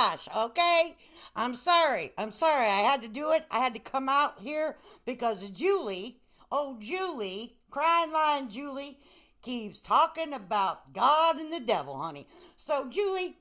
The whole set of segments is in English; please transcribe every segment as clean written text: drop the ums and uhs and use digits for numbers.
gosh, okay? I'm sorry. I'm sorry. I had to do it. I had to come out here because Julie, oh, Julie, crying lion Julie, keeps talking about God and the devil, honey. So, Julie,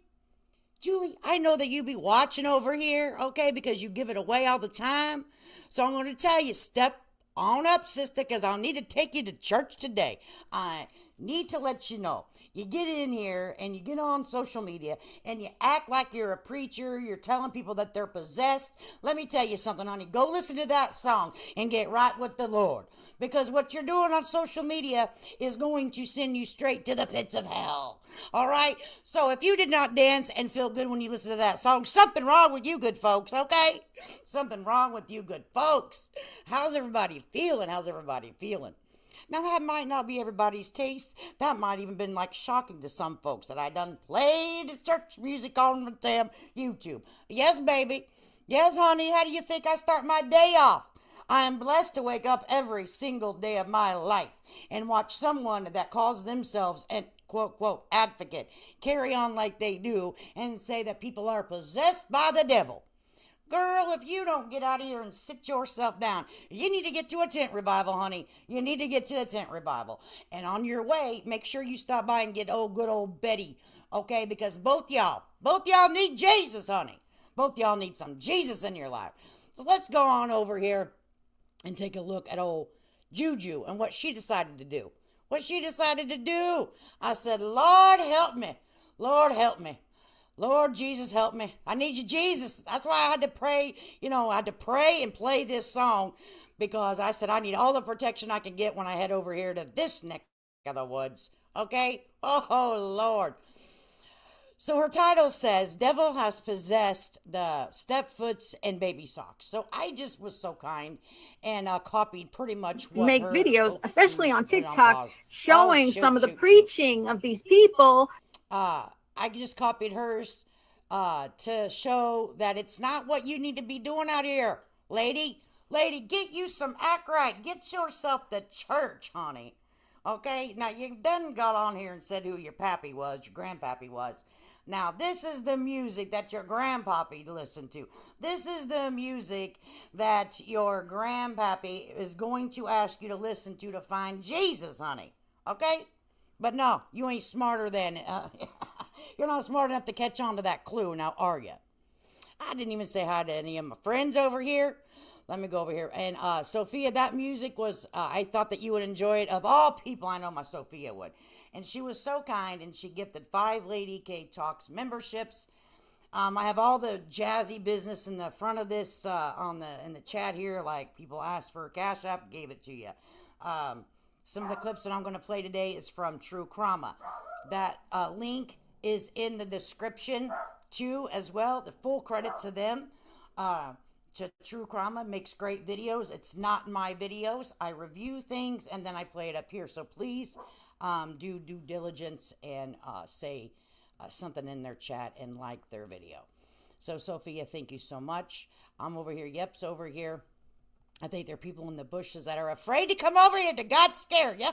I know that you be watching over here, okay, because you give it away all the time. So I'm going to tell you, step on up, sister, because I'll need to take you to church today. I need to let you know. You get in here and you get on social media and you act like you're a preacher. You're telling people that they're possessed. Let me tell you something, honey. Go listen to that song and get right with the Lord. Because what you're doing on social media is going to send you straight to the pits of hell. All right? So if you did not dance and feel good when you listen to that song, something wrong with you good folks, okay? Something wrong with you good folks. How's everybody feeling? How's everybody feeling? Now, that might not be everybody's taste. That might even been like shocking to some folks that I done played church music on them YouTube. Yes, baby. Yes, honey. How do you think I start my day off? I am blessed to wake up every single day of my life and watch someone that calls themselves an quote, quote, advocate carry on like they do and say that people are possessed by the devil. Girl, if you don't get out of here and sit yourself down, you need to get to a tent revival, honey. You need to get to a tent revival. And on your way, make sure you stop by and get good old Betty, okay? Because both y'all need Jesus, honey. Both y'all need some Jesus in your life. So let's go on over here and take a look at old Juju and what she decided to do. What she decided to do. I said, Lord, help me. Lord, help me. Lord Jesus, help me. I need you, Jesus. That's why I had to pray. I had to pray and play this song because I said I need all the protection I can get when I head over here to this neck of the woods. Okay? Oh, Lord. So her title says, Devil has possessed the stepfoots and baby socks. So I just was so kind and copied pretty much what make her... videos, Oh, especially on put it on TikTok, pause. Oh, showing some of the shoot. preaching of these people. I just copied hers to show that it's not what you need to be doing out here, lady. Lady, get you some act right. Get yourself to church, honey. Okay? Now, you then got on here and said who your pappy was, your grandpappy was. Now, this is the music that your grandpappy listened to. This is the music that your grandpappy is going to ask you to listen to find Jesus, honey. Okay? But no, you ain't smarter than... you're not smart enough to catch on to that clue, now are you? I didn't even say hi to any of my friends over here. Let me go over here. And Sophia, that music was, I thought that you would enjoy it. Of all people, I know my Sophia would. And she was so kind, and she gifted 5 Lady K Talks memberships. I have all the jazzy business in the front of this in the chat here. Like, people asked for a Cash App, gave it to you. Some of the clips that I'm going to play today is from True Crama. That link is in the description too, as well. The full credit to them. To True Crama makes great videos. It's not my videos. I review things and then I play it up here. So please do due diligence and say something in their chat and like their video. So Sophia, thank you so much. I'm over here. Yep's over here. I think there are people in the bushes that are afraid to come over here. Did God scare you?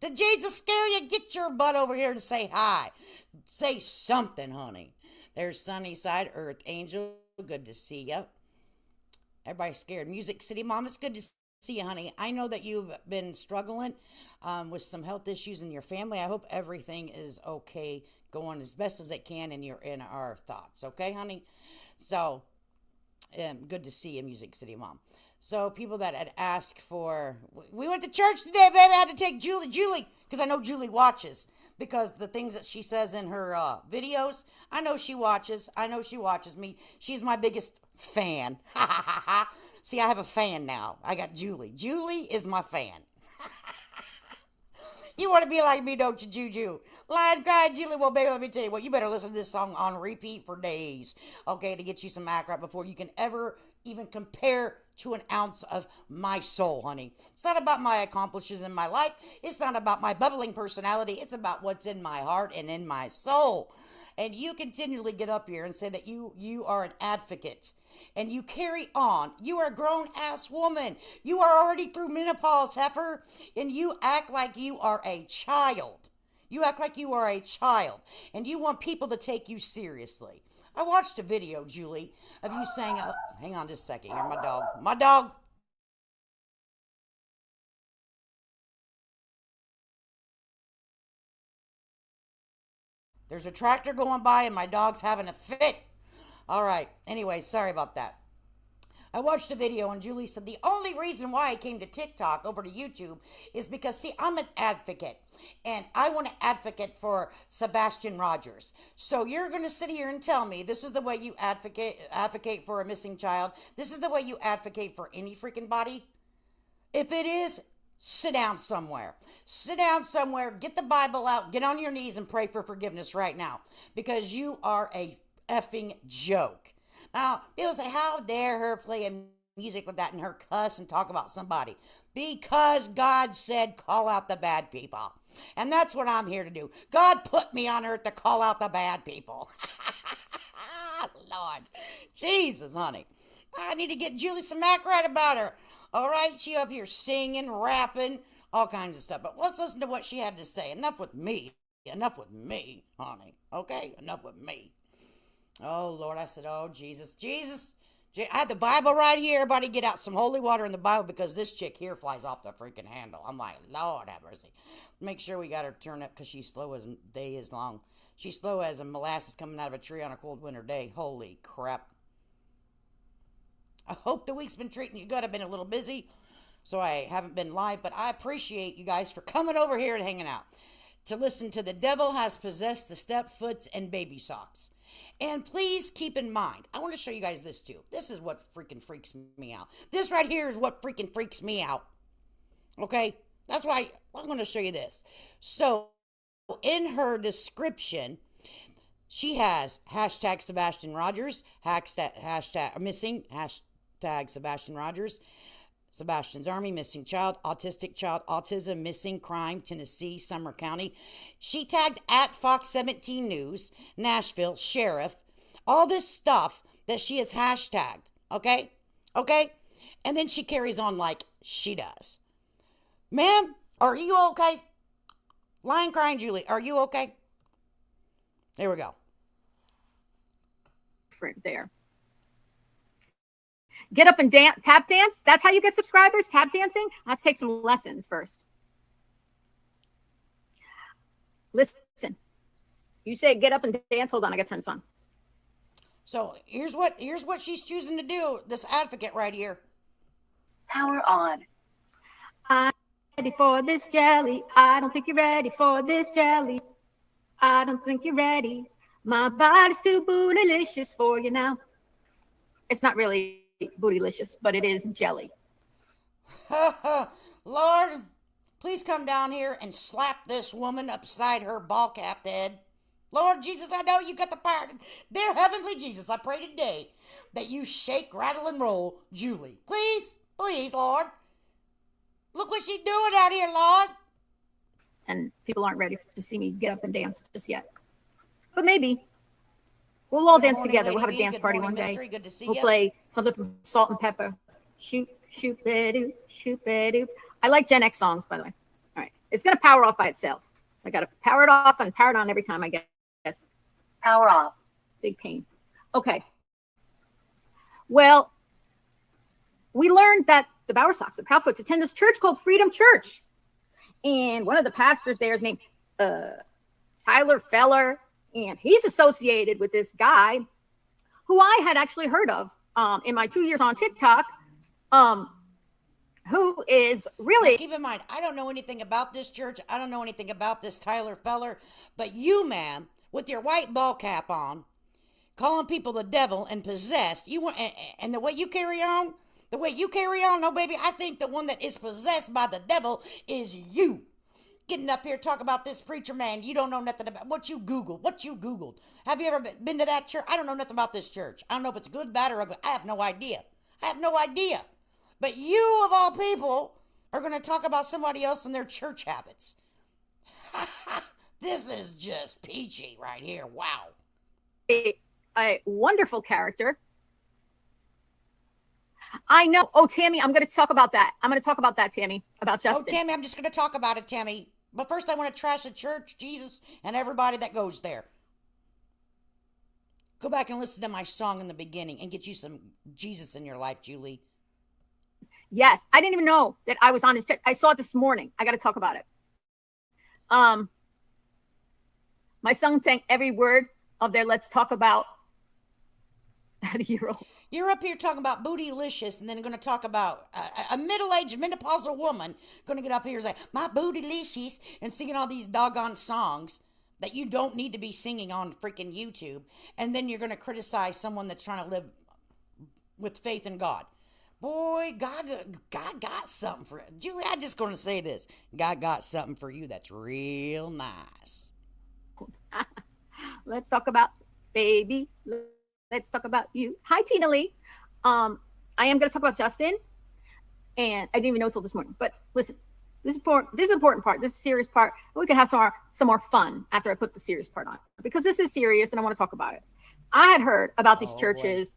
Did Jesus scare you? Get your butt over here and say hi. Say something, honey. There's Sunnyside Earth Angel. Good to see you. Everybody's scared. Music City Mom, it's good to see you, honey. I know that you've been struggling with some health issues in your family. I hope everything is okay, going as best as it can, and you're in our thoughts. Okay, honey? So, good to see you, Music City Mom. So people that had asked for, we went to church today, baby. I had to take Julie, because I know Julie watches, because the things that she says in her videos, I know she watches. I know she watches me. She's my biggest fan. See, I have a fan now. I got Julie. Julie is my fan. You want to be like me, don't you, Juju? Lion cry, Julie. Well, baby, let me tell you what. You better listen to this song on repeat for days, okay, to get you some act right before you can ever even compare to an ounce of my soul, honey. It's not about my accomplishments in my life. It's not about my bubbling personality. It's about what's in my heart and in my soul. And you continually get up here and say that you are an advocate and you carry on. You are a grown-ass woman. You are already through menopause, heifer, and you act like you are a child. You act like you are a child and you want people to take you seriously. I watched a video, Julie, of you saying, hang on just a second here, my dog. My dog. There's a tractor going by and my dog's having a fit. All right. Anyway, sorry about that. I watched a video and Julie said the only reason why I came to TikTok over to YouTube is because, see, I'm an advocate and I want to advocate for Sebastian Rogers. So you're going to sit here and tell me this is the way you advocate for a missing child? This is the way you advocate for any freaking body? If it is, sit down somewhere. Sit down somewhere, get the Bible out, get on your knees and pray for forgiveness right now because you are a effing joke. Now, people say, how dare her play music with that and her cuss and talk about somebody? Because God said, call out the bad people. And that's what I'm here to do. God put me on earth to call out the bad people. Lord. Jesus, honey. I need to get Julie some act right about her. All right, she up here singing, rapping, all kinds of stuff. But let's listen to what she had to say. Enough with me. Enough with me, honey. Okay? Enough with me. Oh, Lord, I said, oh, Jesus. I had the Bible right here. Everybody get out some holy water in the Bible because this chick here flies off the freaking handle. I'm like, Lord have mercy. Make sure we got her turned up because she's slow as a day is long. She's slow as a molasses coming out of a tree on a cold winter day. Holy crap. I hope the week's been treating you good. I've been a little busy, so I haven't been live, but I appreciate you guys for coming over here and hanging out to listen to The Devil Has Possessed the Stepfoots and Baby Socks. And please keep in mind, I want to show you guys this too. This is what freaking freaks me out. This right here is what freaking freaks me out. Okay? That's why I'm going to show you this. So, in her description, she has hashtag Sebastian Rogers, hashtag missing, hashtag Sebastian Rogers, Sebastian's Army, missing child, autistic child, autism, missing, crime, Tennessee, Summer County. She tagged at Fox 17 News, Nashville, Sheriff, all this stuff that she has hashtagged, okay? Okay? And then she carries on like she does. Ma'am, are you okay? Lying, crying, Julie, are you okay? There we go. There. Get up and dance, tap dance. That's how you get subscribers. Tap dancing. Let's take some lessons first. Listen. You say get up and dance. Hold on, I got to turn this on. So here's what she's choosing to do. This advocate right here. Power on. I'm ready for this jelly. I don't think you're ready for this jelly. I don't think you're ready. My body's too bootylicious for you now. It's not really bootylicious, but it is jelly. Lord, please come down here and slap this woman upside her ball-capped head. Lord Jesus, I know you got the power. Dear Heavenly Jesus, I pray today that you shake, rattle, and roll Julie. Please, please, Lord. Look what she's doing out here, Lord. And people aren't ready to see me get up and dance just yet. But maybe. We'll all dance together. We'll have a dance party one day. Good to see We'll you. play something from Salt and Pepper. Shoot, shoot, ba-doop, shoot, ba-doop. I like Gen X songs, by the way. All right. It's going to power off by itself. So I got to power it off and power it on every time, I guess. Power off. Big pain. Okay. Well, we learned that the Bowersocks, the Proudfoots, attend this church called Freedom Church. And one of the pastors there is named Tyler Feller. And he's associated with this guy who I had actually heard of in my 2 years on TikTok, who is really... Now, keep in mind, I don't know anything about this church. I don't know anything about this Tyler Feller. But you, ma'am, with your white ball cap on, calling people the devil and possessed, you want, and the way you carry on, no, baby, I think the one that is possessed by the devil is you. Getting up here talk about this preacher man you don't know nothing about. What you Googled. Have you ever been to that church? I don't know nothing about this church. I don't know if it's good, bad, or ugly. I have no idea. But you, of all people, are going to talk about somebody else and their church habits. This is just peachy right here. Wow. A wonderful character. I know. Oh, Tammy, I'm going to talk about that. Tammy, about Justin. Oh, Tammy, I'm just going to talk about it, Tammy. But first, I want to trash the church, Jesus, and everybody that goes there. Go back and listen to my song in the beginning and get you some Jesus in your life, Julie. Yes, I didn't even know that I was on his church. I saw it this morning. I got to talk about it. My son sang every word of their "Let's Talk About" at a year old. You're up here talking about bootylicious, and then going to talk about a middle-aged menopausal woman going to get up here and say, my bootylicious, and singing all these doggone songs that you don't need to be singing on freaking YouTube. And then you're going to criticize someone that's trying to live with faith in God. Boy, God got something for you. Julie, I'm just going to say this. God got something for you that's real nice. Let's talk about, baby. Let's talk about you. Hi, Tina Lee. I am going to talk about Justin. And I didn't even know until this morning. But listen, this is important. This is an important part. This is a serious part. We can have some more fun after I put the serious part on. Because this is serious and I want to talk about it. I had heard about these churches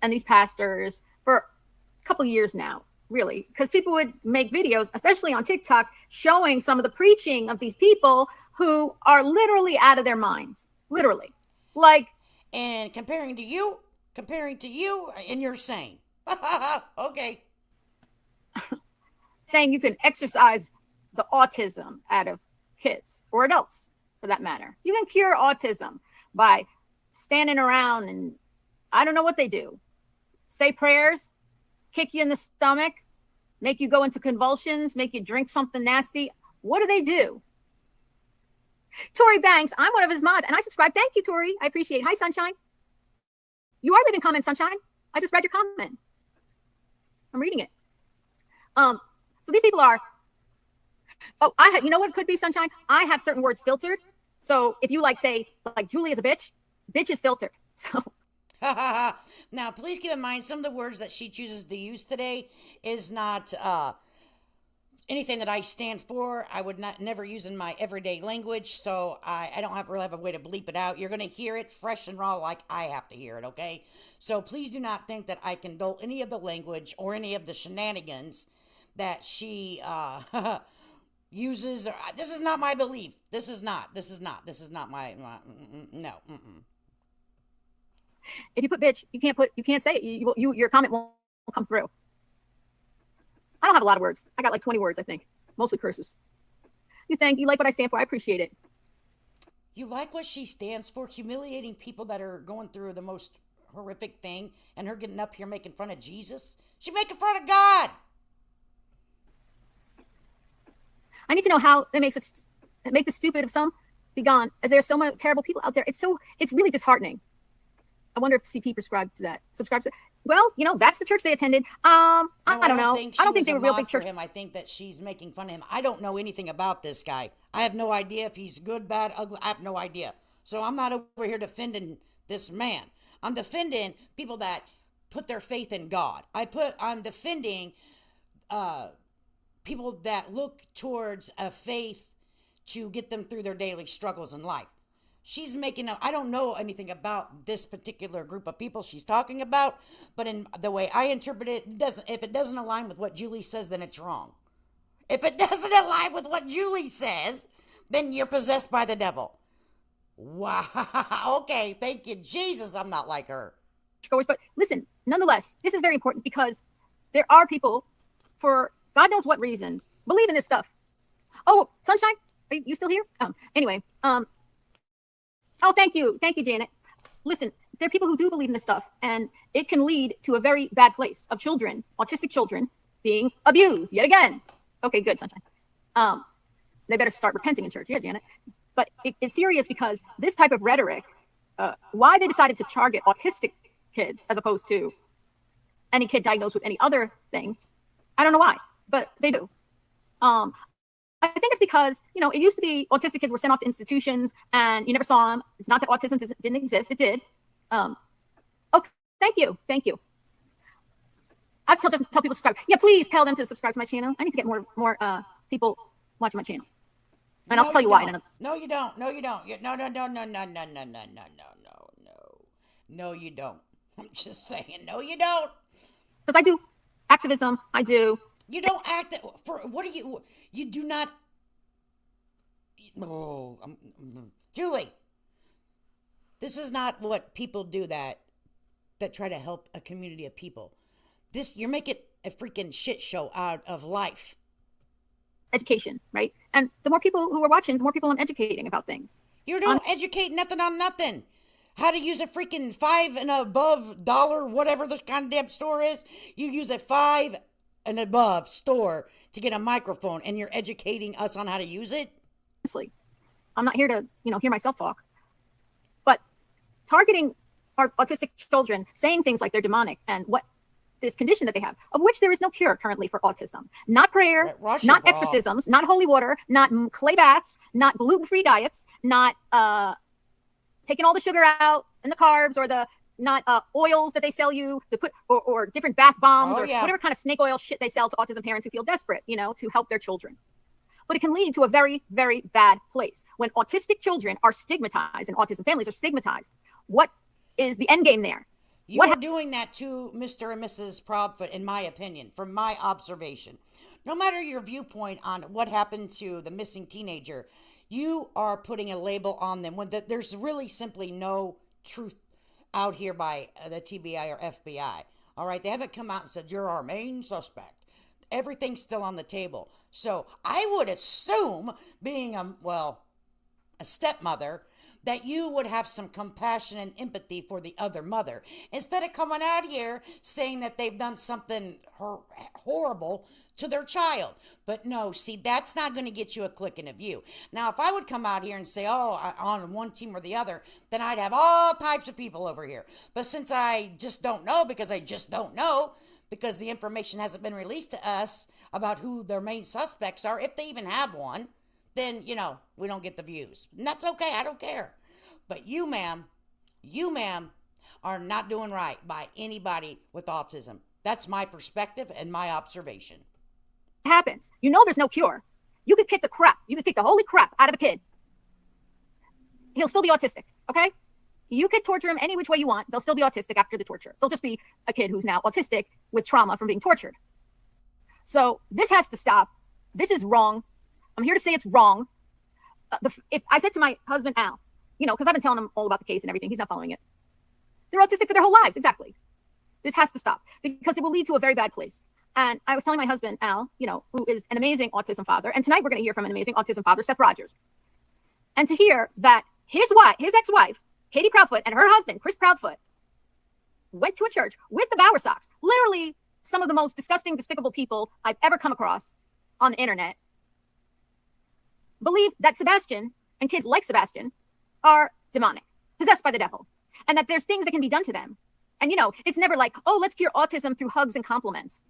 and these pastors for a couple of years now, really. Because people would make videos, especially on TikTok, showing some of the preaching of these people who are literally out of their minds. Literally. Like, and comparing to you, and you're saying, okay. Saying you can exercise the autism out of kids or adults, for that matter. You can cure autism by standing around and I don't know what they do. Say prayers, kick you in the stomach, make you go into convulsions, make you drink something nasty. What do they do? Tori Banks, I'm one of his mods, and I subscribe. Thank you, Tori. I appreciate it. Hi, Sunshine. You are leaving comments, Sunshine. I just read your comment. I'm reading it. So these people are. Oh, you know what it could be, Sunshine? I have certain words filtered. So if you say Julie is a bitch, bitch is filtered. So. Now, please keep in mind some of the words that she chooses to use today is not anything that I stand for. I would never use in my everyday language, so I don't really have a way to bleep it out. You're going to hear it fresh and raw like I have to hear it, okay? So please do not think that I condone any of the language or any of the shenanigans that she uses. This is not my belief. This is not my no. Mm-mm. If you put bitch, you can't say it. Your comment won't come through. I don't have a lot of words. I got like 20 words, I think. Mostly curses. You like what I stand for. I appreciate it. You like what she stands for? Humiliating people that are going through the most horrific thing, and her getting up here making fun of Jesus? She's making fun of God. I need to know how it make the stupid of some be gone, as there are so many terrible people out there. It's really disheartening. I wonder if CP subscribed to that. Well, that's the church they attended. I don't know. I don't think they were real big church. Him. I think that she's making fun of him. I don't know anything about this guy. I have no idea if he's good, bad, ugly. I have no idea. So I'm not over here defending this man. I'm defending people that put their faith in God. I'm defending people that look towards a faith to get them through their daily struggles in life. She's I don't know anything about this particular group of people she's talking about, but in the way I interpret it, if it doesn't align with what Julie says, then it's wrong. If it doesn't align with what Julie says, then you're possessed by the devil. Wow. Okay, thank you, Jesus. I'm not like her. But listen, nonetheless, this is very important because there are people, for God knows what reasons, believe in this stuff. Oh, Sunshine, are you still here? Anyway, oh, thank you, Janet. Listen, there are people who do believe in this stuff, and it can lead to a very bad place of children, autistic children, being abused yet again. Okay, good, Sunshine. They better start repenting in church, yeah, Janet. But it's serious because this type of rhetoric, why they decided to target autistic kids as opposed to any kid diagnosed with any other thing, I don't know why, but they do. I think it's because, it used to be autistic kids were sent off to institutions and you never saw them. It's not that autism didn't exist. It did. Oh, thank you. I tell people to subscribe. Yeah, please tell them to subscribe to my channel. I need to get more people watching my channel. And I'll tell you why. No, you don't. No, you don't. No. No, you don't. I'm just saying, no, you don't. Because I do activism. I do. You don't act for, what do you do not, Julie, this is not what people do that try to help a community of people. You're making a freaking shit show out of life. Education, right? And the more people who are watching, the more people I'm educating about things. You don't educate nothing on nothing. How to use a freaking $5 and above dollar, whatever the goddamn store is. You use a $5 and above store to get a microphone, and you're educating us on how to use it. Honestly, I'm not here to, hear myself talk, but targeting our autistic children, saying things like they're demonic and what this condition that they have, of which there is no cure currently for autism. Not prayer, not exorcisms, not holy water, not clay baths, not gluten-free diets, not taking all the sugar out and the carbs, or the not oils that they sell you to put, or different bath bombs, whatever kind of snake oil shit they sell to autism parents who feel desperate, to help their children. But it can lead to a very, very bad place. When autistic children are stigmatized and autism families are stigmatized, what is the end game there? You are doing that to Mr. and Mrs. Proudfoot, in my opinion, from my observation. No matter your viewpoint on what happened to the missing teenager, you are putting a label on them when there's really simply no truth out here by the TBI or FBI. All right, they haven't come out and said, you're our main suspect. Everything's still on the table. So I would assume, being a stepmother, that you would have some compassion and empathy for the other mother, instead of coming out here saying that they've done something horrible to their child. But no, see, that's not going to get you a click and a view. Now, if I would come out here and say, on one team or the other, then I'd have all types of people over here. But since I just don't know, because the information hasn't been released to us about who their main suspects are, if they even have one, then, we don't get the views. And that's okay. I don't care. But you, ma'am, are not doing right by anybody with autism. That's my perspective and my observation. It happens. There's no cure. You could kick the holy crap out of a kid. He'll still be autistic, okay? You could torture him any which way you want. They'll still be autistic after the torture. They'll just be a kid who's now autistic with trauma from being tortured. So this has to stop. This is wrong. I'm here to say it's wrong. If I said to my husband, Al, because I've been telling him all about the case and everything, he's not following it. They're autistic for their whole lives. Exactly. This has to stop because it will lead to a very bad place. And I was telling my husband, Al, who is an amazing autism father. And tonight we're going to hear from an amazing autism father, Seth Rogers. And to hear that his ex-wife, Katie Proudfoot, and her husband, Chris Proudfoot, went to a church with the Bower socks. Literally some of the most disgusting, despicable people I've ever come across on the internet. Believe that Sebastian and kids like Sebastian are demonic, possessed by the devil, and that there's things that can be done to them. And, it's never like, oh, let's cure autism through hugs and compliments.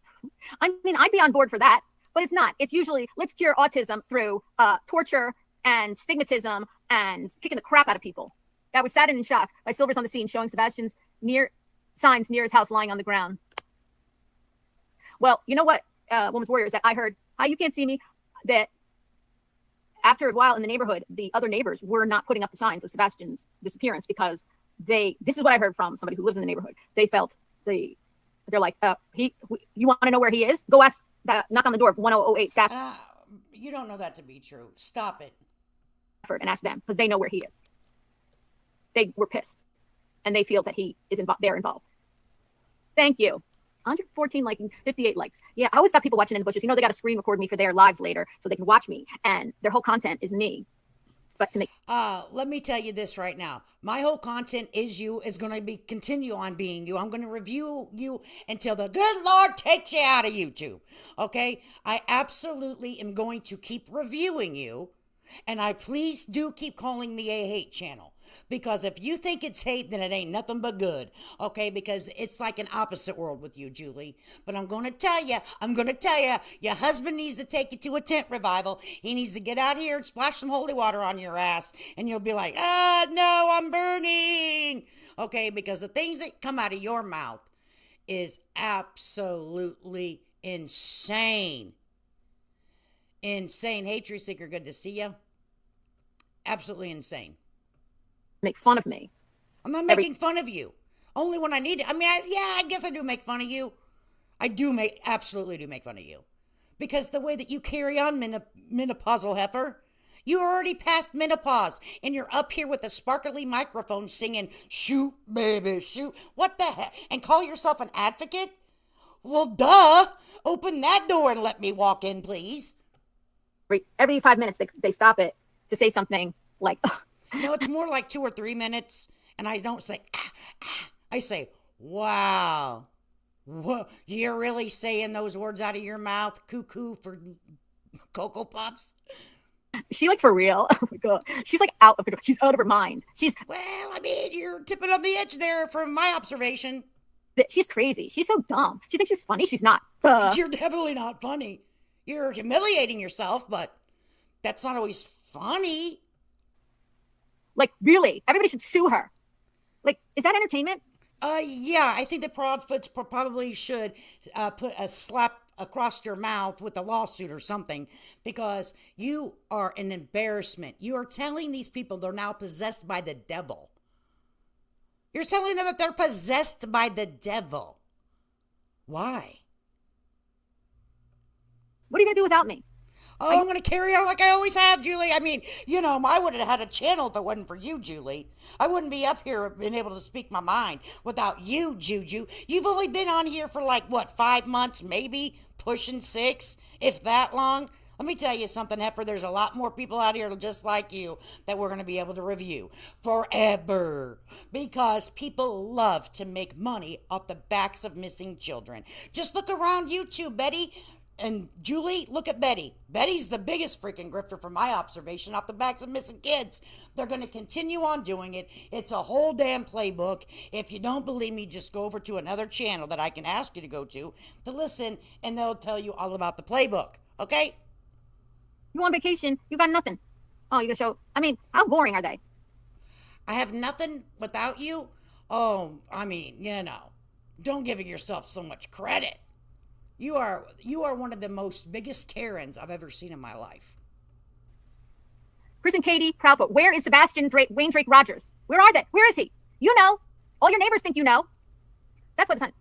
I mean, I'd be on board for that, but it's not. It's usually, let's cure autism through torture and stigmatism and kicking the crap out of people. I was saddened and shocked by Silver's on the scene showing Sebastian's signs near his house lying on the ground. Well, you know what, Woman's Warrior, is that I heard, hi, you can't see me, that after a while in the neighborhood, the other neighbors were not putting up the signs of Sebastian's disappearance because this is what I heard from somebody who lives in the neighborhood. They felt they're like, you want to know where he is? Go ask, knock on the door of 1008 staff. You don't know that to be true. Stop it. And ask them because they know where he is. They were pissed and they feel that he is they're involved. Thank you. 114 liking, 58 likes. Yeah, I always got people watching in the bushes. They got to screen record me for their lives later so they can watch me. And their whole content is me. But to make let me tell you this right now. My whole content is going to continue on being you. I'm going to review you until the good Lord takes you out of YouTube. Okay? I absolutely am going to keep reviewing you. And please do keep calling me a hate channel. Because if you think it's hate, then it ain't nothing but good. Okay? Because it's like an opposite world with you, Julie. But I'm going to tell you, your husband needs to take you to a tent revival. He needs to get out here and splash some holy water on your ass. And you'll be like, no, I'm burning. Okay? Because the things that come out of your mouth is absolutely insane. Insane. Hey, Tree Seeker, good to see you. Absolutely insane. Make fun of me. I'm not making fun of you. Only when I need it. I mean, I guess I do make fun of you. Absolutely do make fun of you. Because the way that you carry on, menopausal heifer, You already passed menopause, and you're up here with a sparkly microphone singing, shoot, baby, shoot. What the heck? And call yourself an advocate? Well, duh. Open that door and let me walk in, please. Every 5 minutes, they stop it to say something like, No, it's more like 2 or 3 minutes, and I don't say, I say, wow. What, you're really saying those words out of your mouth? Cuckoo for Cocoa Puffs? she like for real. Oh my God. She's like out of control. She's out of her mind. Well, I mean, you're tipping on the edge there from my observation. She's crazy. She's so dumb. She thinks she's funny. She's not. You're definitely not funny. You're humiliating yourself, but that's not always funny. Like, really, everybody should sue her. Like, is that entertainment? Yeah, I think the Proudfoots probably should put a slap across your mouth with a lawsuit or something, because you are an embarrassment. You are telling these people they're now possessed by the devil. You're telling them that they're possessed by the devil. Why? What are you going to do without me? Oh, I'm going to carry on like I always have, Julie. I mean, you know, I would have had a channel if it wasn't for you, Julie. I wouldn't be up here being able to speak my mind without you, Juju. You've only been on here for like, what, 5 months, maybe? Pushing 6, if that long? Let me tell you something, Heifer. There's a lot more people out here just like you that we're going to be able to review forever, because people love to make money off the backs of missing children. Just look around YouTube, Betty. And Julie, look at Betty. Betty's the biggest freaking grifter from my observation off the backs of missing kids. They're going to continue on doing it. It's a whole damn playbook. If you don't believe me, just go over to another channel that I can ask you to go to listen, and they'll tell you all about the playbook. Okay? You go on vacation, you got nothing. Oh, you gonna show? I mean, how boring are they? I have nothing without you? Oh, I mean, you know, don't give yourself so much credit. You are one of the most biggest Karens I've ever seen in my life. Chris and Katie Proudfoot. Where is Wayne Drake Rogers? Where are they? Where is he? You know. All your neighbors think you know. That's what it's on.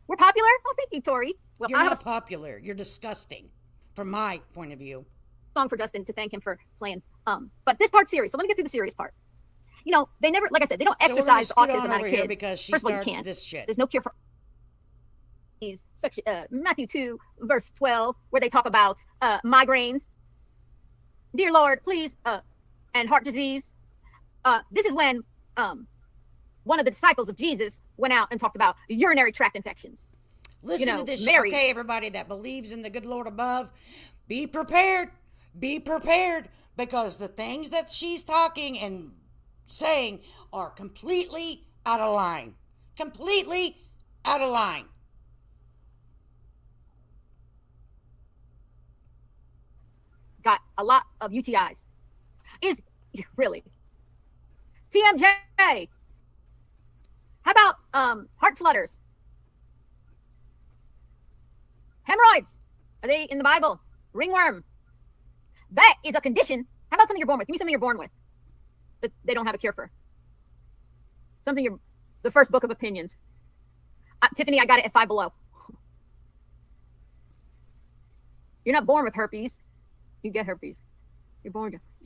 We're popular? Oh, thank you, Tori. Well, You're not popular. You're disgusting, from my point of view. Song for Dustin to thank him for playing. But this part's serious, so let me get through the serious part. You know, they never, like I said, they don't exercise autism out of kids. Because she First of all, starts you can't. this shit. There's no cure for Matthew 2, verse 12, where they talk about migraines. Dear Lord, please, and heart disease. This is when one of the disciples of Jesus went out and talked about urinary tract infections. Listen to this. Mary. Okay, everybody that believes in the good Lord above, be prepared. Be prepared, because the things that she's talking and saying are completely out of line. Completely out of line. Got a lot of UTIs. Is really TMJ. How about heart flutters? Hemorrhoids. Are they in the Bible? Ringworm. That is a condition. How about something you're born with? Give me something you're born with that they don't have a cure for. Something the first book of opinions. Tiffany, I got it at 5 Below. You're not born with herpes. You get herpes. You're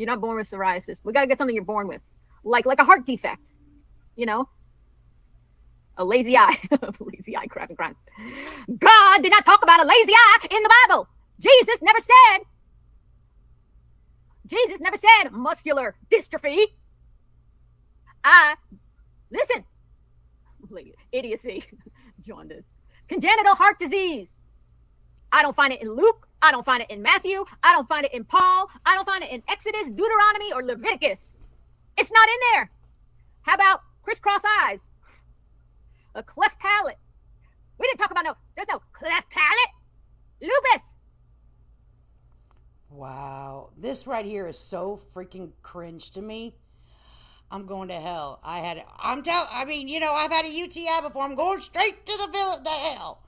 not born with psoriasis. We got to get something you're born with. Like a heart defect. You know? A lazy eye. Lazy eye, crap and crime. God did not talk about a lazy eye in the Bible. Jesus never said muscular dystrophy. Listen. Idiocy. Jaundice. Congenital heart disease. I don't find it in Luke. I don't find it in Matthew. I don't find it in Paul. I don't find it in Exodus, Deuteronomy, or Leviticus. It's not in there. How about crisscross eyes? A cleft palate. We didn't talk about there's no cleft palate. Lupus. Wow. This right here is so freaking cringe to me. I'm going to hell. I've had a UTI before. I'm going straight to the hell.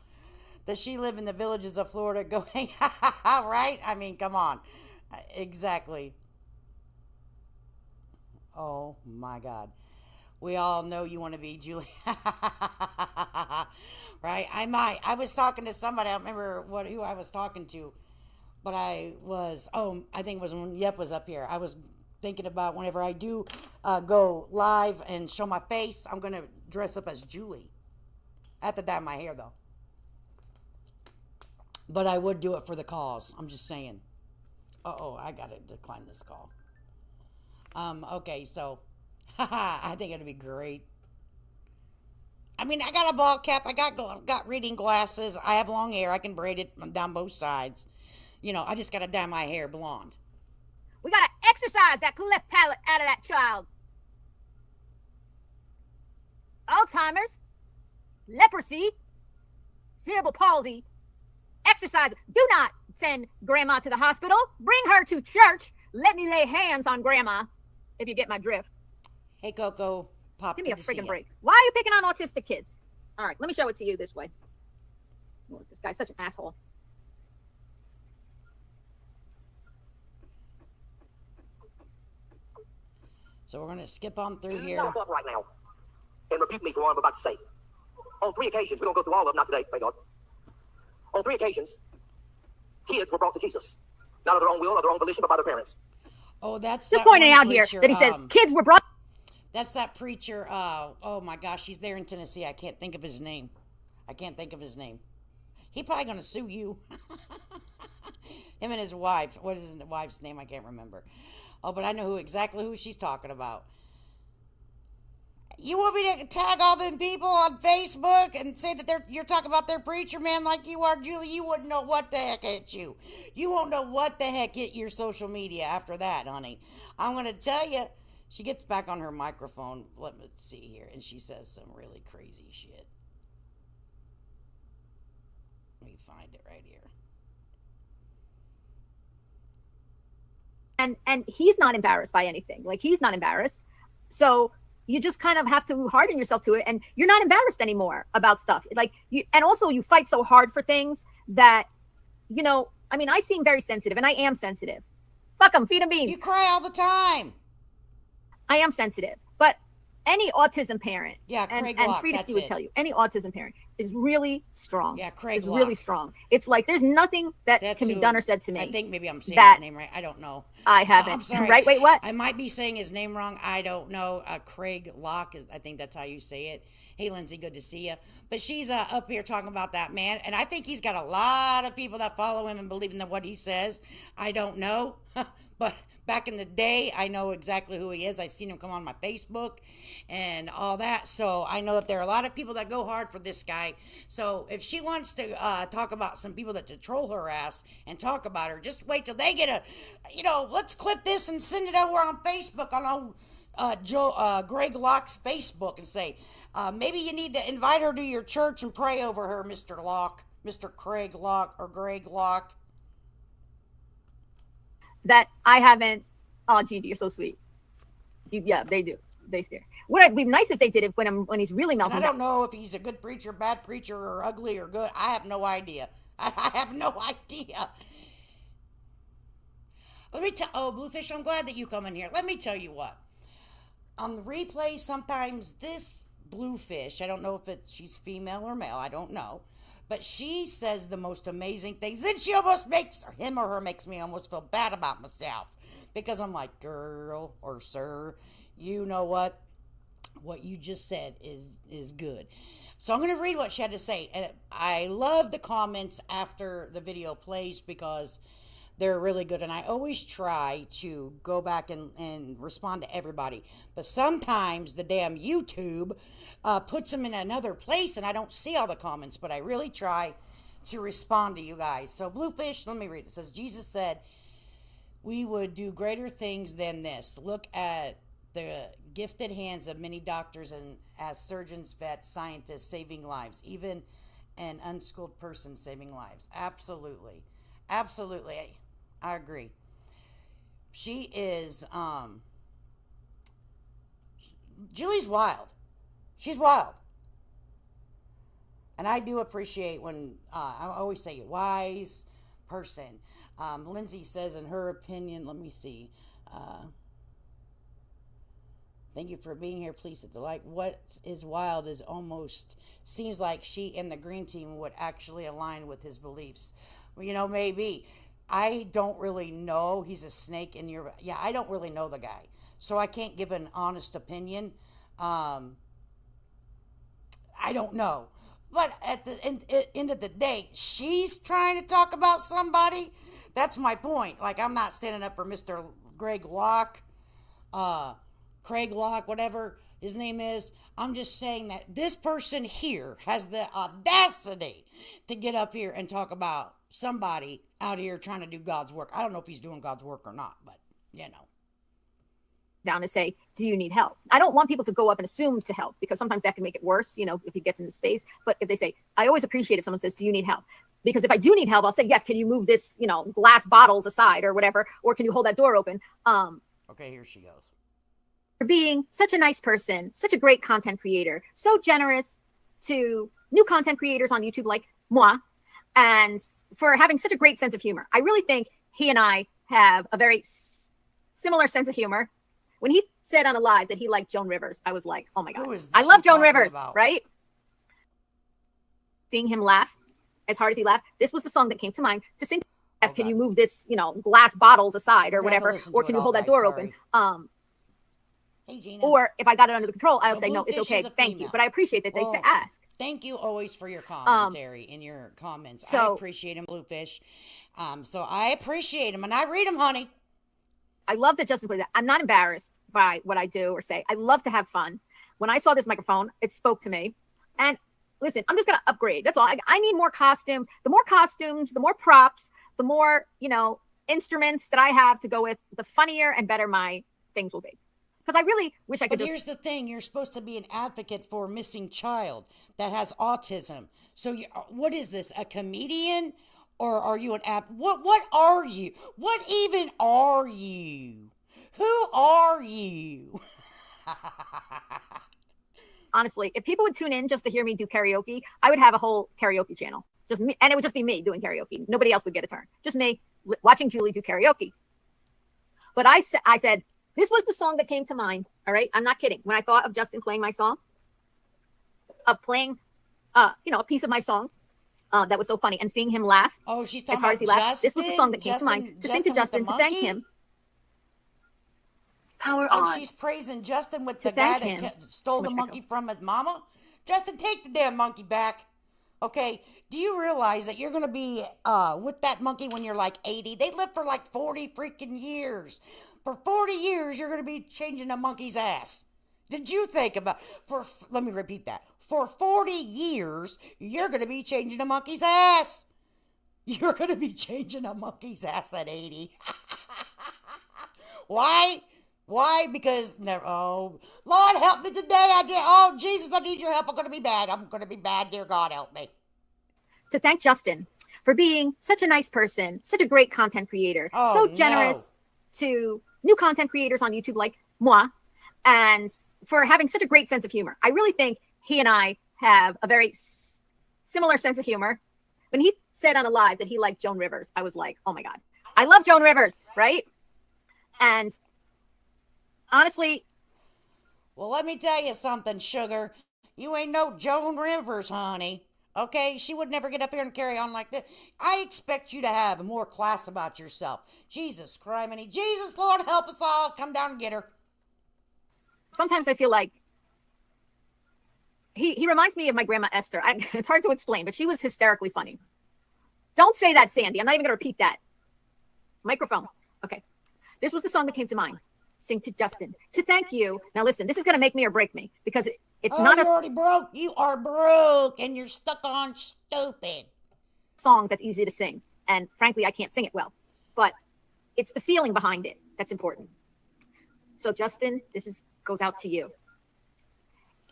Does she live in the villages of Florida going, right? I mean, come on. Exactly. Oh, my God. We all know you want to be Julie. Right? I was talking to somebody. I don't remember who I was talking to. But I think it was when Yep was up here. I was thinking about whenever I do go live and show my face, I'm going to dress up as Julie. I have to dye my hair, though. But I would do it for the cause. I'm just saying. I got to decline this call. Okay, so, I think it'd be great. I mean, I got a ball cap. I got reading glasses. I have long hair. I can braid it down both sides. You know, I just got to dye my hair blonde. We got to exercise that cleft palate out of that child. Alzheimer's, leprosy, cerebral palsy, exercise. Do not send grandma to the hospital. Bring her to church. Let me lay hands on grandma, if you get my drift. Hey, Coco. Pop, give me a freaking break. Why are you picking on autistic kids? All right, let me show it to you this way. Oh, this guy's such an asshole. So we're going to skip on through here. Stop right now and rebuke me for what I'm about to say. On 3 occasions, we don't go through all of them, not today, thank God. On 3 occasions, kids were brought to Jesus. Not of their own will, of their own volition, but by their parents. Oh, that's just pointing out here that he says kids were brought. That's that preacher. Oh my gosh, he's there in Tennessee. I can't think of his name. He probably gonna sue you. Him and his wife. What is his wife's name? I can't remember. Oh, but I know exactly who she's talking about. You want me to tag all them people on Facebook and say that you're talking about their preacher man like you are, Julie? You wouldn't know what the heck hit you. You won't know what the heck hit your social media after that, honey. I'm gonna tell you. She gets back on her microphone, let me see here, and she says some really crazy shit. Let me find it right here. And he's not embarrassed by anything. Like, he's not embarrassed. So you just kind of have to harden yourself to it, and you're not embarrassed anymore about stuff. Like, and also you fight so hard for things that, you know, I mean, I seem very sensitive, and I am sensitive. Fuck them, feed them beans. You cry all the time. I am sensitive, but any autism parent, Craig and Locke, Frida would tell you, any autism parent is really strong. Yeah, Craig is Locke. Really strong. It's like there's nothing that can be done or said to me. I think maybe I'm saying his name right. I don't know. I haven't. I'm sorry. Right? Wait, what? I might be saying his name wrong. I don't know. Craig Locke, I think that's how you say it. Hey, Lindsay, good to see you. But she's up here talking about that man, and I think he's got a lot of people that follow him and believe in what he says. I don't know, but back in the day, I know exactly who he is. I seen him come on my Facebook and all that. So I know that there are a lot of people that go hard for this guy. So if she wants to talk about some people that troll her ass and talk about her, just wait till they get let's clip this and send it over on Facebook on Greg Locke's Facebook and say, maybe you need to invite her to your church and pray over her, Mr. Locke, Mr. Craig Locke or Greg Locke. That I haven't. Oh, Gigi, you're so sweet. Yeah, they do. They stare. Would be nice if they did it when he's really melting. And I don't know if he's a good preacher, bad preacher, or ugly or good. I have no idea. I have no idea. Let me tell. Oh, Bluefish, I'm glad that you come in here. Let me tell you what. On the replay, sometimes this Bluefish, I don't know if she's female or male. I don't know. But she says the most amazing things. Then she almost makes me almost feel bad about myself. Because I'm like, girl or sir, you know what? What you just said is good. So I'm going to read what she had to say. And I love the comments after the video plays because they're really good. And I always try to go back and respond to everybody. But sometimes the damn YouTube puts them in another place and I don't see all the comments. But I really try to respond to you guys. So Bluefish, let me read it. It says, Jesus said, we would do greater things than this. Look at the gifted hands of many doctors and as surgeons, vets, scientists saving lives. Even an unschooled person saving lives. Absolutely. Absolutely. I agree. She is, Julie's wild. She's wild. And I do appreciate when, I always say wise person. Lindsay says in her opinion, let me see. Thank you for being here. Please hit the like. What is wild is almost seems like she and the green team would actually align with his beliefs. Well, maybe. I don't really know. He's a snake in your... Yeah, I don't really know the guy. So I can't give an honest opinion. I don't know. But at the end of the day, she's trying to talk about somebody. That's my point. Like, I'm not standing up for Mr. Greg Locke, Craig Locke, whatever his name is. I'm just saying that this person here has the audacity to get up here and talk about somebody out here trying to do God's work. I don't know if he's doing God's work or not, but, you know. Down to say, do you need help? I don't want people to go up and assume to help, because sometimes that can make it worse, you know, if he gets into space. But if they say, I always appreciate if someone says, do you need help? Because if I do need help, I'll say, yes, can you move this, you know, glass bottles aside or whatever? Or can you hold that door open? Okay, here she goes. For being such a nice person, such a great content creator, so generous to new content creators on YouTube like moi, and for having such a great sense of humor. I really think he and I have a very similar sense of humor. When he said on a live that he liked Joan Rivers, I was like, oh my God, I love Joan Rivers, right? Seeing him laugh as hard as he laughed, this was the song that came to mind to sing. Yes, can you move this, you know, glass bottles aside or whatever, or can you hold that door open? Hey, Gina. Or if I got it under the control, I'll say, no, it's okay, thank you. But I appreciate that they ask. Thank you always for your commentary in your comments. I appreciate him, Bluefish. So I appreciate him, and I read him, honey. I love that Justin plays that. I'm not embarrassed by what I do or say. I love to have fun. When I saw this microphone, it spoke to me. And listen, I'm just going to upgrade. That's all. I need more costume. The more costumes, the more props, the more, you know, instruments that I have to go with, the funnier and better my things will be. Because I really wish I could. But here's the thing. You're supposed to be an advocate for a missing child that has autism. So what is this, a comedian? Or are you an app? What are you? What even are you? Who are you? Honestly, if people would tune in just to hear me do karaoke, I would have a whole karaoke channel. Just me, and it would just be me doing karaoke. Nobody else would get a turn. Just me watching Julie do karaoke. But I said, this was the song that came to mind. All right, I'm not kidding. When I thought of Justin playing my song, of playing, you know, a piece of my song. That was so funny, and seeing him laugh. Oh, she's talking as hard about as he laughed. Justin? This was the song that came to mind to sing to Justin, to thank him. Power Oh, on. she's praising Justin with the guy that stole the monkey from his mama. Justin, take the damn monkey back. Okay, do you realize that you're going to be with that monkey when you're like 80? They live for like 40 freaking years. For 40 years, you're going to be changing a monkey's ass. Did you think about, let me repeat that. For 40 years, you're going to be changing a monkey's ass. You're going to be changing a monkey's ass at 80. Why? Why? Because, oh, Lord, help me today. Oh, Jesus, I need your help. I'm going to be bad. I'm going to be bad. Dear God, help me. To thank Justin for being such a nice person, such a great content creator, so generous to new content creators on YouTube like moi, and for having such a great sense of humor. I really think he and I have a very similar sense of humor. When he said on a live that he liked Joan Rivers, I was like, oh my God, I love Joan Rivers, right? And honestly. Well, let me tell you something, sugar. You ain't no Joan Rivers, honey. Okay? She would never get up here and carry on like this. I expect you to have more class about yourself. Jesus criminy. Jesus, Lord, help us all. Come down and get her. Sometimes I feel like he reminds me of my grandma Esther. It's hard to explain, but she was hysterically funny. Don't say that, Sandy. I'm not even going to repeat that. Microphone. Okay. This was the song that came to mind. Sing to Justin. To thank you. Now listen, this is going to make me or break me because it's not you're already broke. You are broke and you're stuck on stupid. Song that's easy to sing. And frankly, I can't sing it well. But it's the feeling behind it that's important. So Justin, goes out to you.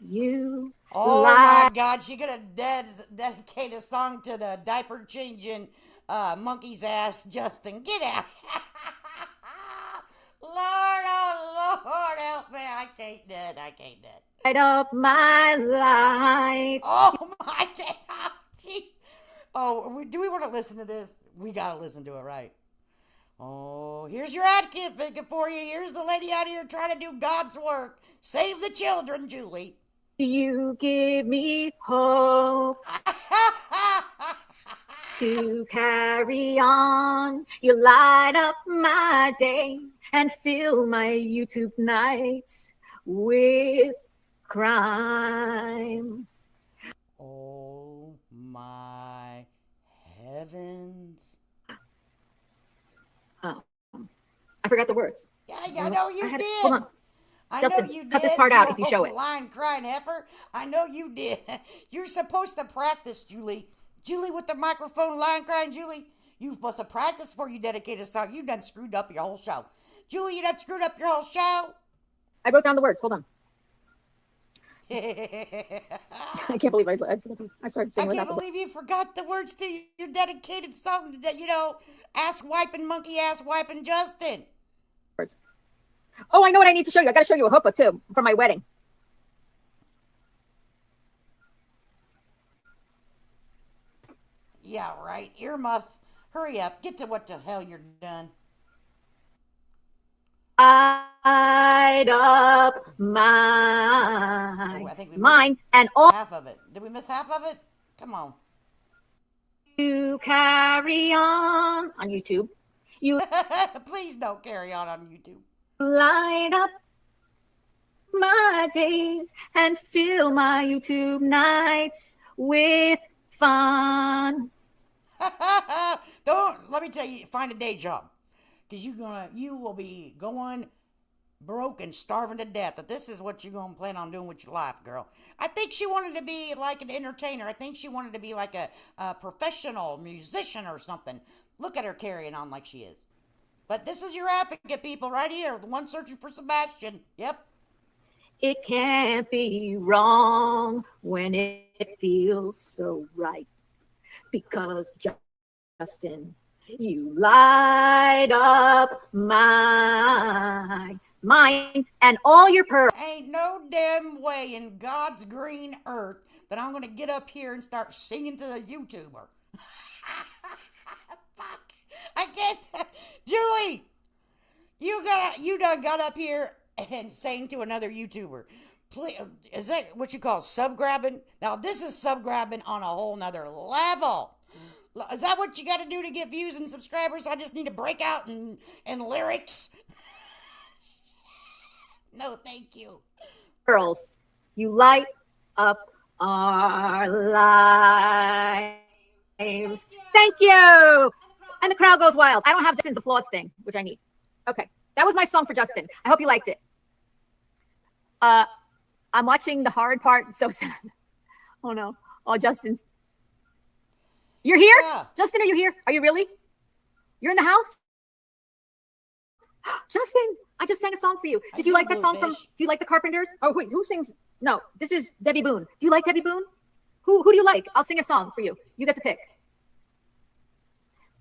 You. Oh my God, she's gonna dedicate a song to the diaper changing monkey's ass, Justin. Get out. Lord, oh Lord, help me. I can't do it. Light up my life. Oh my God. Gee. Oh, do we want to listen to this? We gotta listen to it, right? Oh, here's your ad kit picking for you. Here's the lady out here trying to do God's work. Save the children, Julie. You give me hope To carry on, you light up my day and fill my YouTube nights with crime. Oh my heavens. Oh, I forgot the words. Yeah, I know you did. Hold on. I Justin, know you did. cut this part out if you show it. Lying, crying heifer. I know you did. You're supposed to practice, Julie. Julie with the microphone, lying, crying, Julie. You're supposed to practice before you dedicate a song. You done screwed up your whole show. Julie, you done screwed up your whole show. I wrote down the words. Hold on. I I can't believe I started singing. can't believe you forgot the words to your dedicated song. Ass wiping, monkey ass wiping Justin. Words. Oh, I know what I need to show you. I got to show you a chuppah too for my wedding. Yeah, right. Earmuffs. Hurry up. Get to what the hell you're done. Light up my I think we mind and all half of it. Did we miss half of it? Come on. to carry on YouTube. You Please don't carry on YouTube. light up my days and fill my YouTube nights with fun. Don't let me tell you, find a day job. Because you will be going broke and starving to death. That this is what you're gonna plan on doing with your life, girl. I think she wanted to be like an entertainer. I think she wanted to be like a professional musician or something. Look at her carrying on like she is. But this is your advocate, people, right here. The one searching for Sebastian. Yep. It can't be wrong when it feels so right. Because Justin, you light up my mind and all your pearls. Ain't no damn way in God's green earth that I'm gonna get up here and start singing to the YouTuber. Fuck. I can't. Julie, you done got up here and sang to another YouTuber. Please, is that what you call sub-grabbing? Now, this is sub-grabbing on a whole nother level. Is that what you got to do to get views and subscribers? I just need to break out in lyrics? No, thank you. Girls, you light up our lives. Thank you. And the crowd goes wild. I don't have Justin's applause thing, which I need. Okay. That was my song for Justin. I hope you liked it. I'm watching the hard part. It's so sad. Oh no. Oh, Justin's. You're here? Yeah. Justin, are you here? Are you really? You're in the house? Justin, I just sang a song for you. Did you like that song from, do you like the Carpenters? Oh, wait, who sings? No, this is Debbie Boone. Do you like Debbie Boone? Who do you like? I'll sing a song for you. You get to pick.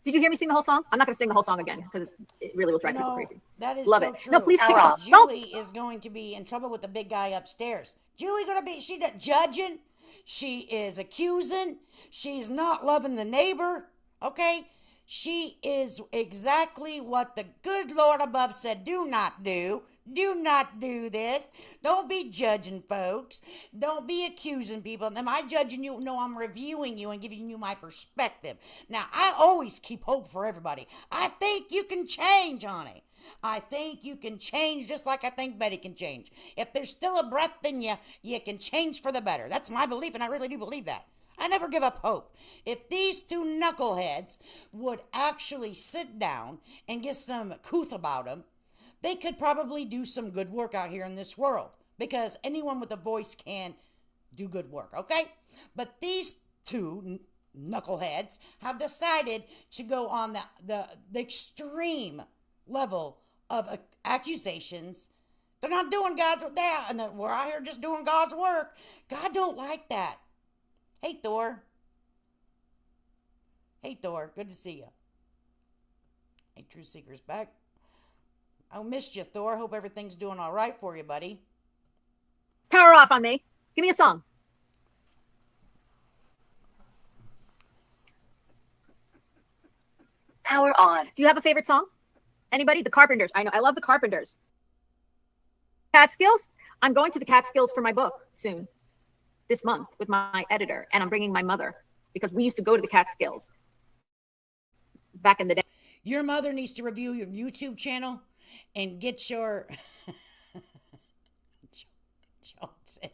Did you hear me sing the whole song? I'm not going to sing the whole song again because it really will drive people crazy. That is Love so it. true. No, please pick Power up. off. Julie is going to be in trouble with the big guy upstairs. Julie gonna be, she judging, she is accusing, she's not loving the neighbor, okay? She is exactly what the good Lord above said, do not do. Do not do this. Don't be judging folks. Don't be accusing people. Am I judging you? No, I'm reviewing you and giving you my perspective. Now, I always keep hope for everybody. I think you can change, honey. I think you can change just like I think Betty can change. If there's still a breath in you, you can change for the better. That's my belief, and I really do believe that. I never give up hope. If these two knuckleheads would actually sit down and get some couth about them, they could probably do some good work out here in this world, because anyone with a voice can do good work, okay? But these two knuckleheads have decided to go on the extreme level of accusations. They're not doing God's work, and we're out here just doing God's work. God don't like that. Hey, Thor. Hey, Thor. Good to see you. Hey, Truth Seeker's back. I missed you, Thor. Hope everything's doing all right for you, buddy. Power off on me. Give me a song. Power on. Do you have a favorite song? Anybody? The Carpenters. I know. I love the Carpenters. Catskills? I'm going to the Catskills for my book soon. This month with my editor. And I'm bringing my mother because we used to go to the Catskills back in the day. Your mother needs to review your YouTube channel and get your Jones said.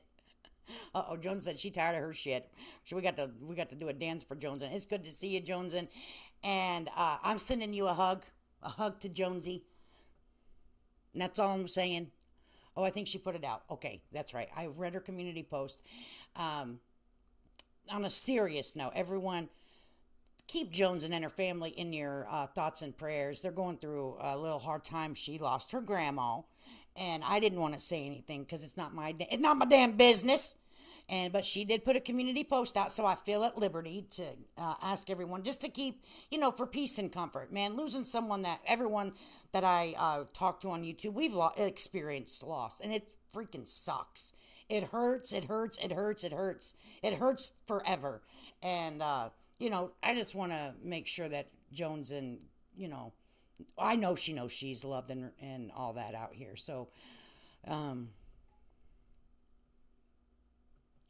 Jones said she tired of her shit. So we got to do a dance for Jones. It's good to see you, Jones. And I'm sending you a hug to Jonesy. And that's all I'm saying. Oh, I think she put it out. Okay, that's right. I read her community post. On a serious note, everyone, keep Jones and her family in your thoughts and prayers. They're going through a little hard time. She lost her grandma, and I didn't want to say anything because it's not my damn business. But she did put a community post out, so I feel at liberty to ask everyone just to keep, for peace and comfort. Man, losing everyone that I talk to on YouTube, we've experienced loss, and it freaking sucks. It hurts. It hurts. It hurts. It hurts. It hurts forever. And I just want to make sure that Jones and I know she knows she's loved and all that out here. So,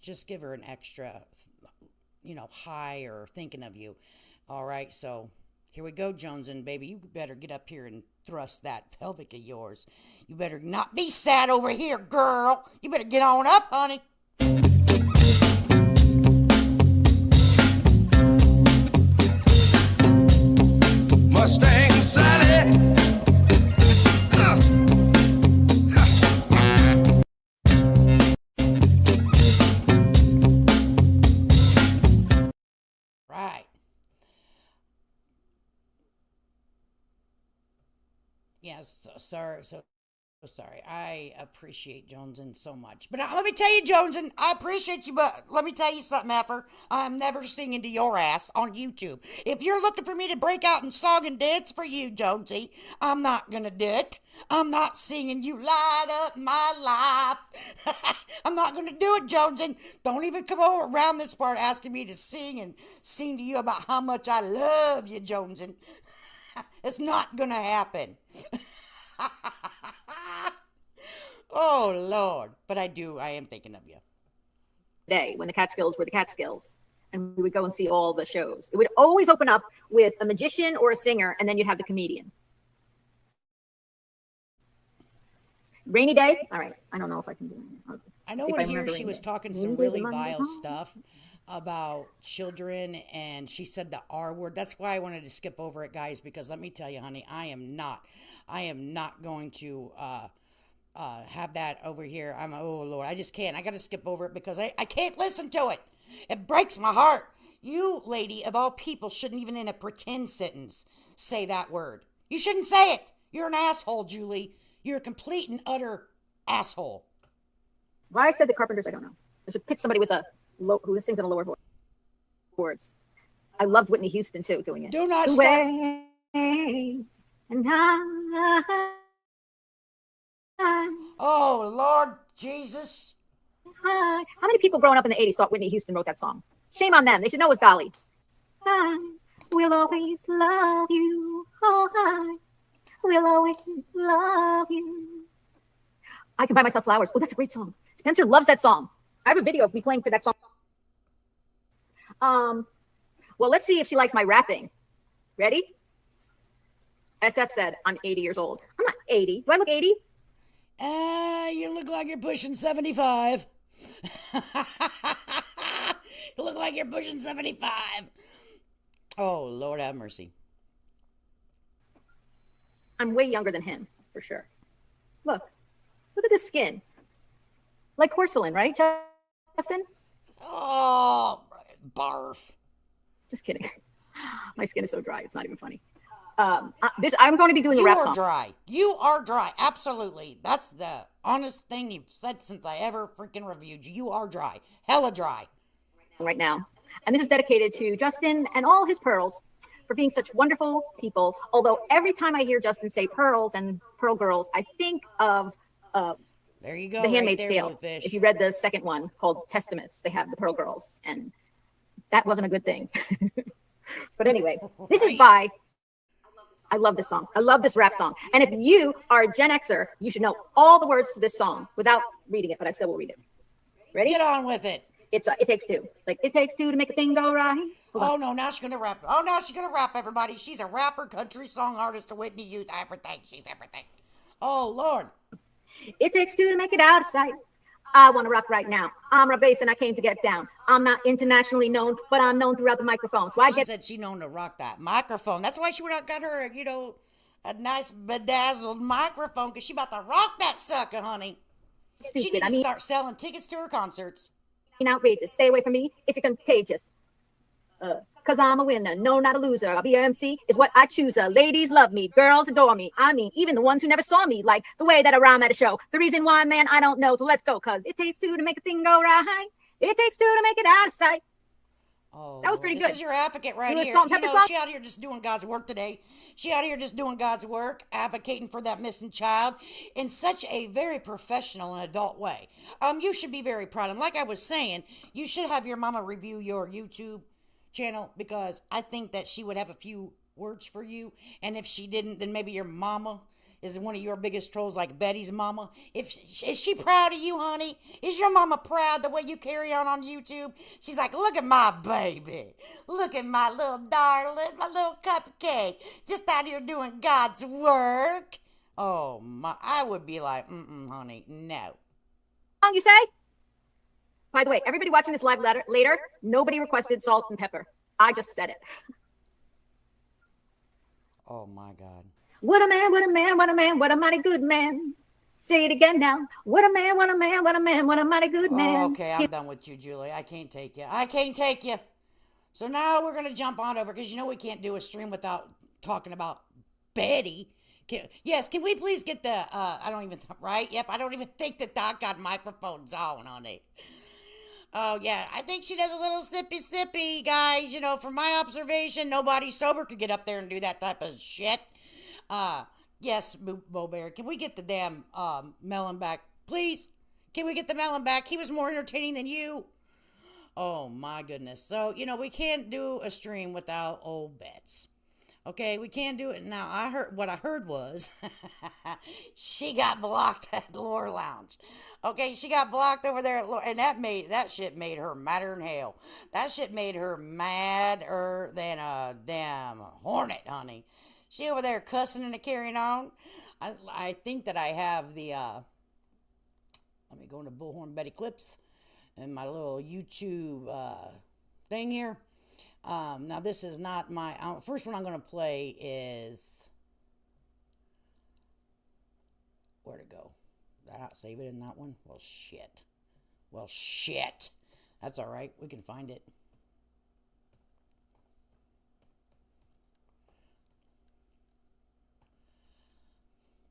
just give her an extra, hi or thinking of you. All right, so here we go, Jones, and baby, you better get up here and thrust that pelvic of yours. You better not be sad over here, girl. You better get on up, honey. Mustang Sally. Right. Yes, sorry. I appreciate Jonesin so much. But let me tell you, Jonesin, I appreciate you, but let me tell you something, effer. I'm never singing to your ass on YouTube. If you're looking for me to break out in song and dance for you, Jonesy, I'm not going to do it. I'm not singing You Light Up My Life. I'm not going to do it, Jonesin. Don't even come over around this part asking me to sing to you about how much I love you, Jonesin. It's not going to happen. Oh, Lord. But I am thinking of you. Day when the Catskills were the Catskills, and we would go and see all the shows. It would always open up with a magician or a singer, and then you'd have the comedian. Rainy Day? All right. I don't know if I can do it. I know when here she was talking some really vile stuff about children, and she said the R word. That's why I wanted to skip over it, guys, because let me tell you, honey, I am not going to have that over here. Oh, Lord, I just can't. I got to skip over it because I can't listen to it. It breaks my heart. You, lady, of all people, shouldn't even in a pretend sentence say that word. You shouldn't say it. You're an asshole, Julie. You're a complete and utter asshole. Why I said the Carpenters, I don't know. I should pick somebody with who sings in a lower voice. I loved Whitney Houston, too, doing it. Do not start. And I... Oh, Lord Jesus. How many people growing up in the 80s thought Whitney Houston wrote that song? Shame on them. They should know it's Dolly. I will always love you. Oh, I will always love you. I Can Buy Myself Flowers. Oh, that's a great song. Spencer loves that song. I have a video of me playing for that song. Well, let's see if she likes my rapping. Ready? SF said, I'm 80 years old. I'm not 80. Do I look 80? You look like you're pushing 75. You look like you're pushing 75. Oh, Lord have mercy. I'm way younger than him, for sure. Look at this skin. Like porcelain, right, Justin? Oh, barf. Just kidding. My skin is so dry, it's not even funny. I'm going to be doing a rap song. You are dry. Absolutely. That's the honest thing you've said since I ever freaking reviewed you. You are dry. Hella dry. Right now. And this is dedicated to Justin and all his pearls for being such wonderful people. Although every time I hear Justin say pearls and pearl girls, I think of there you go. The Handmaid's right Tale. If you read the second one called Testaments, they have the pearl girls. And that wasn't a good thing. But anyway, this is by... I love this song. I love this rap song. And if you are a Gen Xer, you should know all the words to this song without reading it, but I still will read it. Ready? Get on with it. It's It Takes Two. Like, it takes two to make a thing go right. Hold on. Oh no, now she's gonna rap. Oh no, she's gonna rap, everybody. She's a rapper, country song artist, a Whitney Youth, everything. She's everything. Oh Lord. It takes two to make it out of sight. I want to rock right now. I'm a bass and I came to get down. I'm not internationally known, but I'm known throughout the microphone. So She said she known to rock that microphone. That's why she would have got her, a nice bedazzled microphone, because she about to rock that sucker, honey. She needs to start selling tickets to her concerts. Outrageous. Stay away from me if you're contagious. Cause I'm a winner, no, not a loser. I'll be a MC is what I choose. Ladies love me, girls adore me. I mean, even the ones who never saw me, like the way that I rhyme at a show. The reason why, man, I don't know. So let's go, cause it takes two to make a thing go right. It takes two to make it out of sight. Oh, that was pretty good. This is your advocate right here. She out here just doing God's work today. She out here just doing God's work, advocating for that missing child in such a very professional and adult way. You should be very proud. And like I was saying, you should have your mama review your YouTube channel, because I think that she would have a few words for you. And if she didn't, then maybe your mama is one of your biggest trolls, like Betty's mama. Is she proud of you, honey? Is your mama proud the way you carry on YouTube? She's like, look at my baby. Look at my little darling, my little cupcake. Just out here doing God's work. Oh, my. I would be like, honey, no. You say? By the way, everybody watching this live later, nobody requested salt and pepper. I just said it. Oh, my God. What a man, what a man, what a man, what a mighty good man. Say it again now. What a man, what a man, what a man, what a mighty good man. Oh, okay, I'm done with you, Julie. I can't take you. I can't take you. So now we're going to jump on over, because we can't do a stream without talking about Betty. Can we please get the, I don't even think the doggone microphone's on it. Oh, yeah, I think she does a little sippy, guys. From my observation, nobody sober could get up there and do that type of shit. Yes, Bowberry, can we get the damn melon back, please? Can we get the melon back? He was more entertaining than you. Oh, my goodness. So, we can't do a stream without old Bets. Okay, we can't do it now. What I heard was she got blocked at Lore Lounge. Okay, she got blocked over there at Lore, and that shit made her madder than hell. That shit made her madder than a damn hornet, honey. She over there cussing and carrying on. I think that I have the let me go into Bullhorn Betty clips and my little YouTube thing here. Now this is not my first one I'm going to play is, where'd it go? Did I not save it in that one? Well, shit. That's all right. We can find it.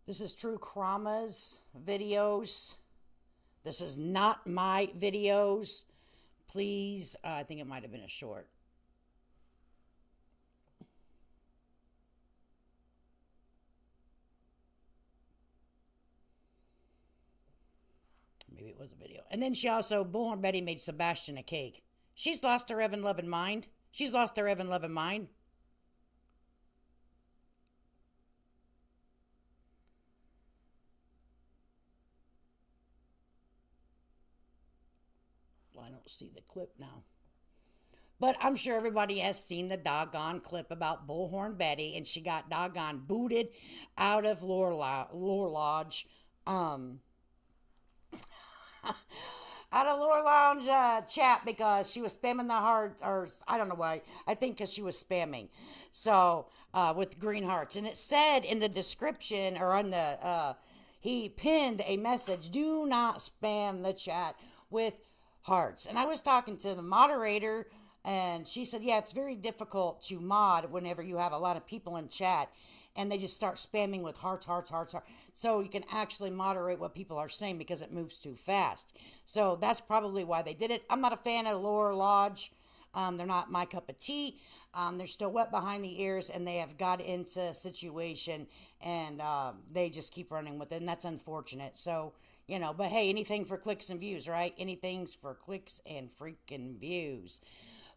This is True Krama's videos. This is not my videos. Please, I think it might have been a short. Maybe it was a video. And then Bullhorn Betty made Sebastian a cake. She's lost her Evan Loving mind. I don't see the clip now. But I'm sure everybody has seen the doggone clip about Bullhorn Betty, and she got doggone booted out of Lore Lodge. Out of Lore Lounge chat, because she was spamming the heart, or I don't know why. I think because she was spamming. So, with green hearts. And it said in the description, or on the, he pinned a message, do not spam the chat with hearts. And I was talking to the moderator, and she said, yeah, it's very difficult to mod whenever you have a lot of people in chat and they just start spamming with hearts. So you can actually moderate what people are saying, because it moves too fast. So that's probably why they did it. I'm not a fan of Lore Lodge. They're not my cup of tea. They're still wet behind the ears, and they have got into a situation, and they just keep running with it, and that's unfortunate. So, but hey, anything for clicks and views, right? Anything's for clicks and freaking views.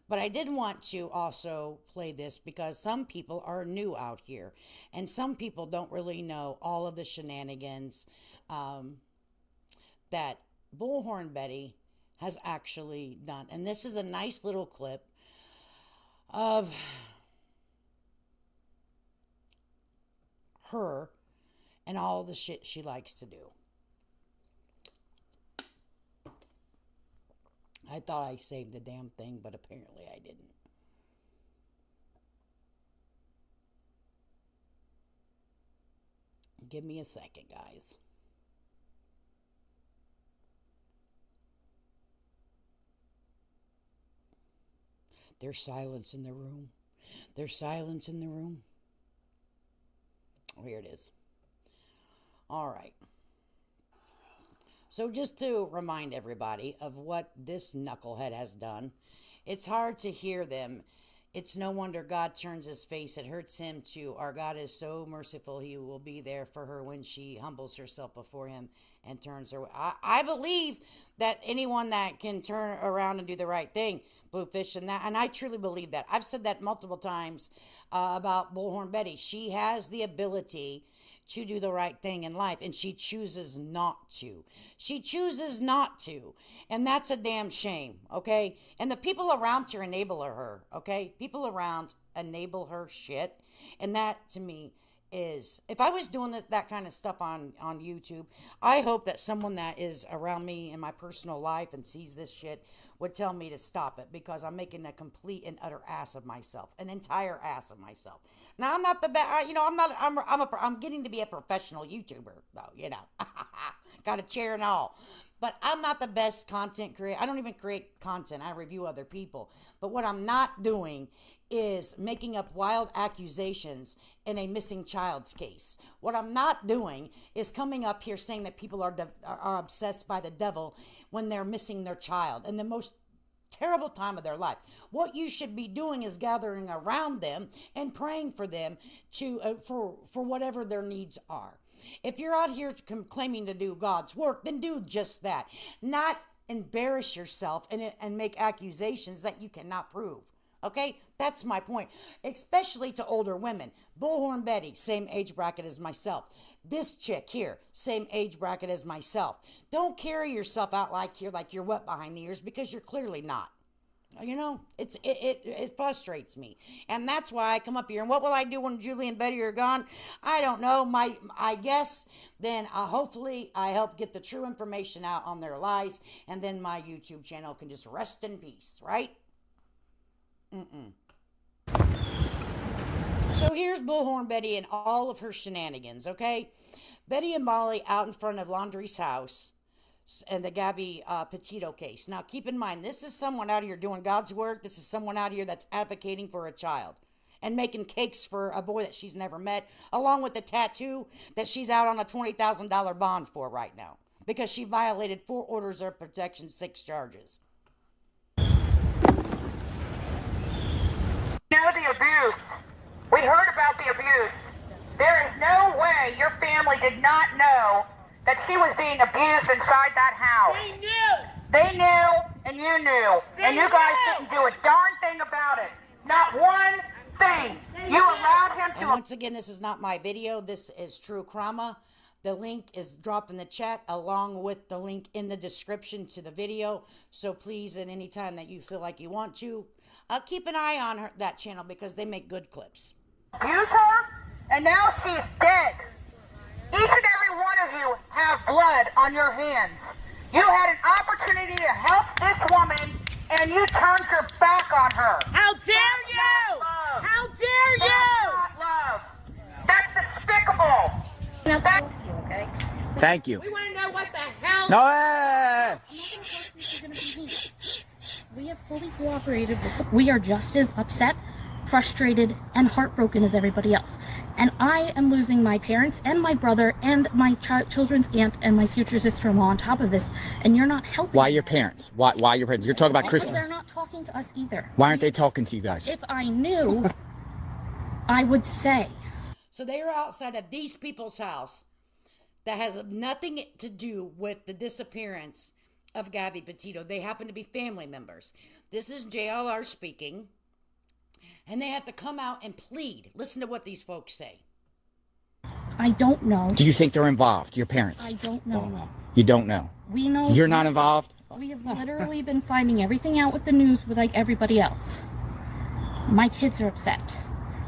But I did want to also play this, because some people are new out here, and some people don't really know all of the shenanigans that Bullhorn Betty has actually done. And this is a nice little clip of her and all the shit she likes to do. I thought I saved the damn thing, but apparently I didn't. Give me a second, guys. There's silence in the room. There's silence in the room. Oh, here it is. All right. So just to remind everybody of what this knucklehead has done, it's hard to hear them. It's no wonder God turns his face. It hurts him too. Our God is so merciful. He will be there for her when she humbles herself before him and turns her. I believe that anyone that can turn around and do the right thing, Bluefish, and I truly believe that. I've said that multiple times about Bullhorn Betty. She has the ability to do the right thing in life, and she chooses not to. She chooses not to, and that's a damn shame, okay? And the people around her enable her, okay? People around enable her shit, and that, to me, is, if I was doing that kind of stuff on YouTube, I hope that someone that is around me in my personal life and sees this shit would tell me to stop it, because I'm making a complete and utter ass of myself, an entire ass of myself. Now, I'm not the best, I'm getting to be a professional YouTuber, though, got a chair and all. But I'm not the best content creator. I don't even create content. I review other people. But what I'm not doing is making up wild accusations in a missing child's case. What I'm not doing is coming up here saying that people are obsessed by the devil when they're missing their child in the most terrible time of their life. What you should be doing is gathering around them and praying for them to for whatever their needs are. If you're out here claiming to do God's work, then do just that. Not embarrass yourself and make accusations that you cannot prove. Okay? That's my point. Especially to older women. Bullhorn Betty, same age bracket as myself. This chick here, same age bracket as myself. Don't carry yourself out like you're wet behind the ears, because you're clearly not. It frustrates me. And that's why I come up here. And what will I do when Julie and Betty are gone? I don't know. I guess then hopefully I help get the true information out on their lies. And then my YouTube channel can just rest in peace, right? So here's Bullhorn Betty and all of her shenanigans, okay? Betty and Molly out in front of Laundry's house and the Gabby Petito case. Now, keep in mind, this is someone out here doing God's work. This is someone out here that's advocating for a child and making cakes for a boy that she's never met, along with the tattoo that she's out on a $20,000 bond for right now, because she violated 4 orders of protection, 6 charges. The abuse. We heard about the abuse. There is no way your family did not know that she was being abused inside that house. They knew. They knew, and you knew. And you guys didn't do a darn thing about it. Not one thing. You allowed him to... And once again, this is not my video. This is True Crama. The link is dropped in the chat, along with the link in the description to the video. So please, at any time that you feel like you want to, keep an eye on that channel, because they make good clips. Abuse her, and now she's dead. Each and every one of you have blood on your hands. You had an opportunity to help this woman, and you turned your back on her. How dare you! How dare you! That's not love. That's despicable. Thank you. We want to know what the hell... No! We have fully cooperated with them. We are just as upset, frustrated, and heartbroken as everybody else. And I am losing my parents and my brother and my children's aunt and my future sister-in-law on top of this, and you're not helping. Why your parents? Why your parents? You're talking about Because Christmas. they're not talking to us either. Why aren't they talking to you guys? If I knew, I would say. So they are outside of these people's house that has nothing to do with the disappearance of Gabby Petito. They happen to be family members. This is JLR speaking. And they have to come out and plead. Listen to what these folks say. I don't know. Do you think they're involved, your parents? I don't know. You don't know. We know. You're not involved? We have literally been finding everything out with the news with like everybody else. My kids are upset.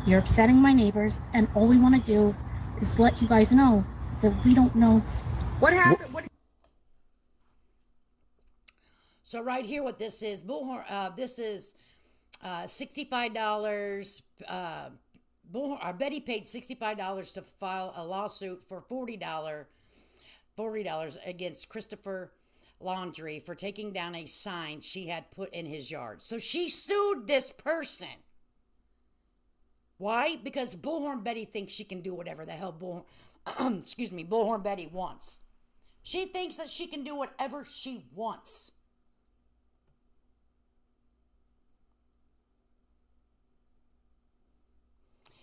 You're upsetting my neighbors, and all we want to do is let you guys know that we don't know What happened? What? So right here, what this is, bullhorn. This is $65. Betty paid $65 to file a lawsuit for $40 against Christopher Laundrie for taking down a sign she had put in his yard. So she sued this person. Why? Because Bullhorn Betty thinks she can do whatever the hell Bullhorn Betty wants. She thinks that she can do whatever she wants.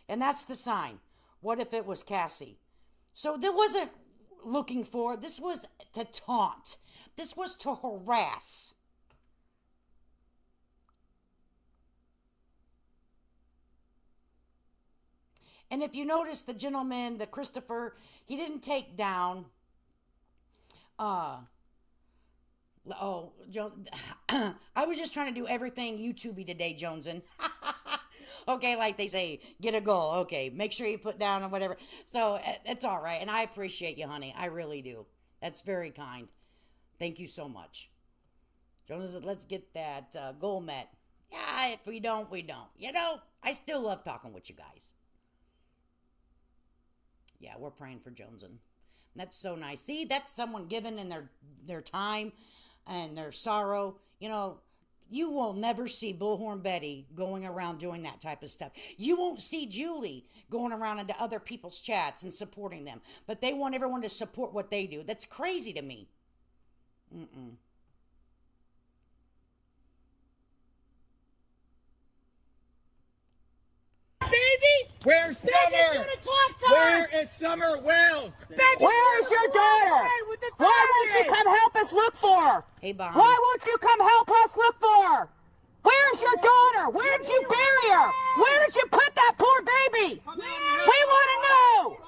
And that's the sign. What if it was Cassie? So there wasn't looking for, this was to taunt. This was to harass. And if you notice, the gentleman, the Christopher, he didn't take down, I was just trying to do everything YouTubey today, Jonesin. Okay, like they say, get a goal. Okay, make sure you put down or whatever. So it's all right. And I appreciate you, honey. I really do. That's very kind. Thank you so much. Jonas said, let's get that goal met. Yeah, if we don't, we don't. You know, I still love talking with you guys. Yeah, we're praying for Jonesin. That's so nice. See, that's someone giving in their time and their sorrow. You know, you will never see Bullhorn Betty going around doing that type of stuff. You won't see Julie going around into other people's chats and supporting them. But they want everyone to support what they do. That's crazy to me. Baby! Where's Summer? Where is Summer Wells? Where is your daughter? Why won't you come help us look for her? Hey, Bon. Why won't you come help us look for her? Where's your daughter? Where did you bury her? Where did you put that poor baby? We want to know.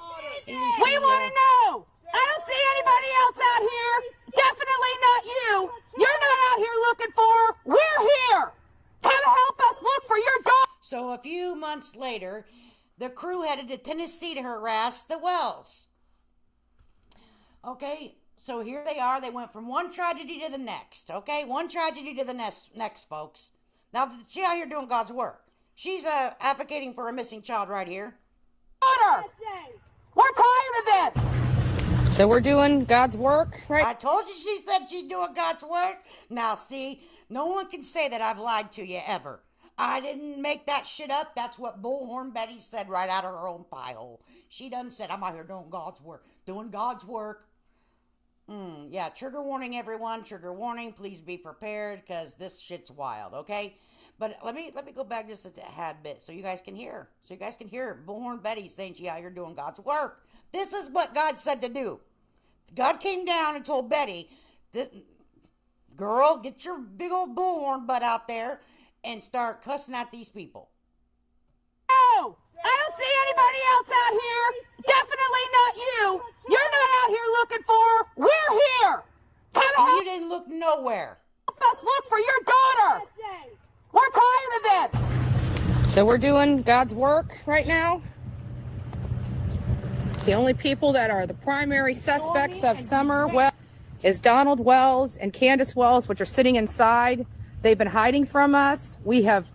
We want to know. I don't see anybody else out here. Definitely not you. You're not out here looking for her. We're here. Come help us look for your daughter. So a few months later, the crew headed to Tennessee to harass the Wells. Okay, so here they are. They went from one tragedy to the next. Okay, one tragedy to the next, folks. Now, she out here doing God's work. She's advocating for a missing child right here. Daughter. We're tired of this. So we're doing God's work, right? I told you she said she's doing God's work. Now, see, no one can say that I've lied to you ever. I didn't make that shit up. That's what Bullhorn Betty said right out of her own pie hole. She done said, I'm out here doing God's work. Doing God's work. Yeah, trigger warning, everyone. Trigger warning. Please be prepared because this shit's wild, okay? But let me go back just a tad bit so you guys can hear. So you guys can hear Bullhorn Betty saying she out here doing God's work. This is what God said to do. God came down and told Betty, girl, get your big old bullhorn butt out there and start cussing at these people. No, I don't see anybody else out here. Definitely not you. You're not out here looking for her. We're here. Come And you didn't look nowhere. help us look for your daughter. We're tired of this. So we're doing God's work right now. The only people that are the primary suspects of Summer Wells is Donald Wells and Candace Wells, which are sitting inside. They've been hiding from us. We have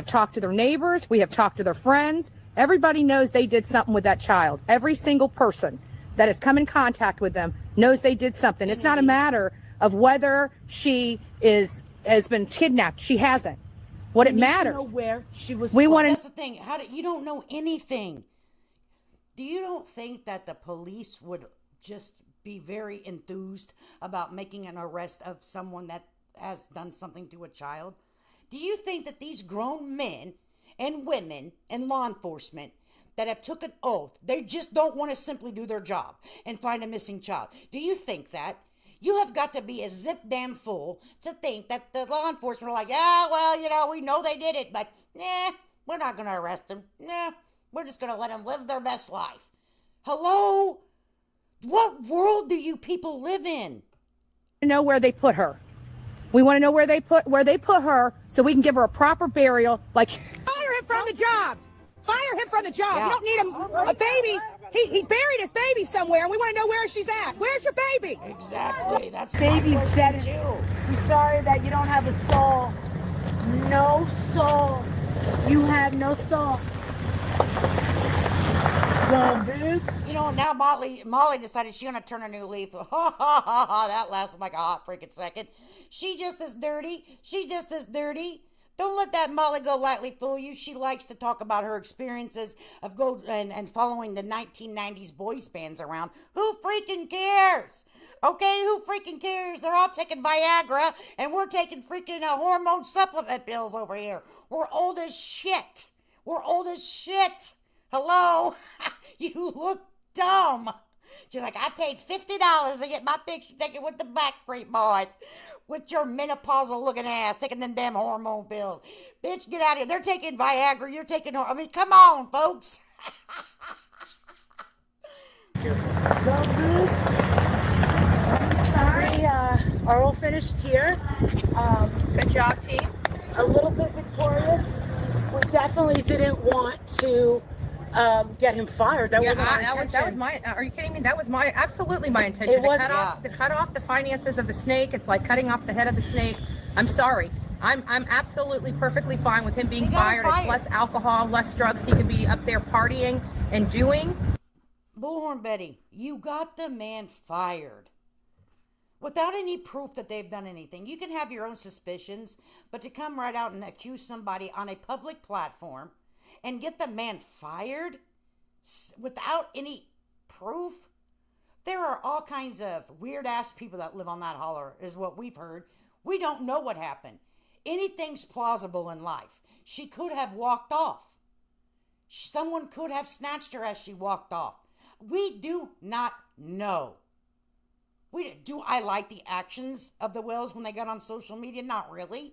talked to their neighbors. We have talked to their friends. Everybody knows they did something with that child. Every single person that has come in contact with them knows they did something. It's not a matter of whether she has been kidnapped. She hasn't. What it matters. We want That's the thing. You don't know anything. You don't think that the police would just be very enthused about making an arrest of someone that has done something to a child? Do you think that these grown men and women in law enforcement that have took an oath, they just don't want to simply do their job and find a missing child? Do you think that? You have got to be a zip damn fool to think that the law enforcement are like, yeah, well, you know, we know they did it, but we're not going to arrest them. We're just going to let them live their best life. Hello? What world do you people live in? to know where they put her. We want to know where they put her so we can give her a proper burial. Like, fire him from the job. Fire him from the job. Yeah. You don't need a baby. He buried his baby somewhere, and we want to know where she's at. Where's your baby? Exactly. That's my Baby's question dead. too. I'm sorry that you don't have a soul. No soul. You have no soul. You know, now Molly decided she's gonna turn a new leaf. That lasted like a hot freaking second. She just as dirty. She's just as dirty. Don't let that Molly go lightly fool you. She likes to talk about her experiences of and following the 1990s boys bands around. Who freaking cares? Okay, who freaking cares? They're all taking Viagra, and we're taking freaking hormone supplement pills over here. We're old as shit. We're old as shit. Hello? You look dumb. She's like, I paid $50 to get my picture taken with the Backstreet Boys. With your menopausal looking ass taking them damn hormone pills. Bitch, get out of here. They're taking Viagra. You're taking, come on, folks. We are all finished here. Good job, team. A little bit victorious. We definitely didn't want to get him fired. That was my. Are you kidding me? That was absolutely my intention. To cut off the finances of the snake. It's like cutting off the head of the snake. I'm sorry. I'm absolutely perfectly fine with him being fired. It's less alcohol, less drugs. He could be up there partying and doing. Bullhorn Betty, you got the man fired. Without any proof that they've done anything. You can have your own suspicions, but to come right out and accuse somebody on a public platform and get the man fired without any proof? There are all kinds of weird-ass people that live on that holler, is what we've heard. We don't know what happened. Anything's plausible in life. She could have walked off. Someone could have snatched her as she walked off. We do not know. Do I like the actions of the Wells when they got on social media? Not really.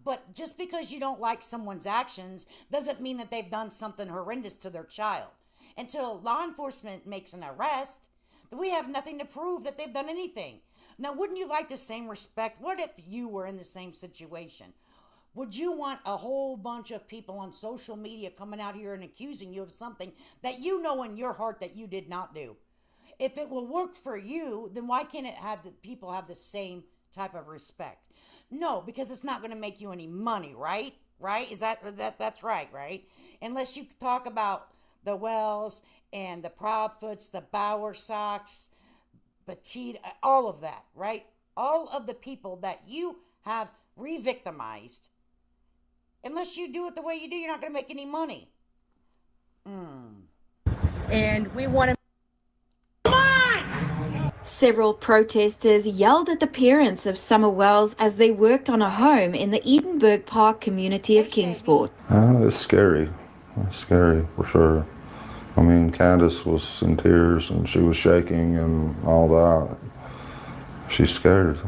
But just because you don't like someone's actions doesn't mean that they've done something horrendous to their child. Until law enforcement makes an arrest, we have nothing to prove that they've done anything. Now, wouldn't you like the same respect? What if you were in the same situation? Would you want a whole bunch of people on social media coming out here and accusing you of something that you know in your heart that you did not do? If it will work for you, then why can't people have the same type of respect? No, because it's not going to make you any money, right? Right? That's right? Unless you talk about the Wells and the Proudfoots, the Bowersocks, Petite, all of that, right? All of the people that you have re-victimized. Unless you do it the way you do, you're not going to make any money. And we want to. Several protesters yelled at the parents of Summer Wells as they worked on a home in the Edinburgh Park community of Kingsport. It's scary. It's scary for sure. I mean, Candace was in tears and she was shaking and all that. She's scared.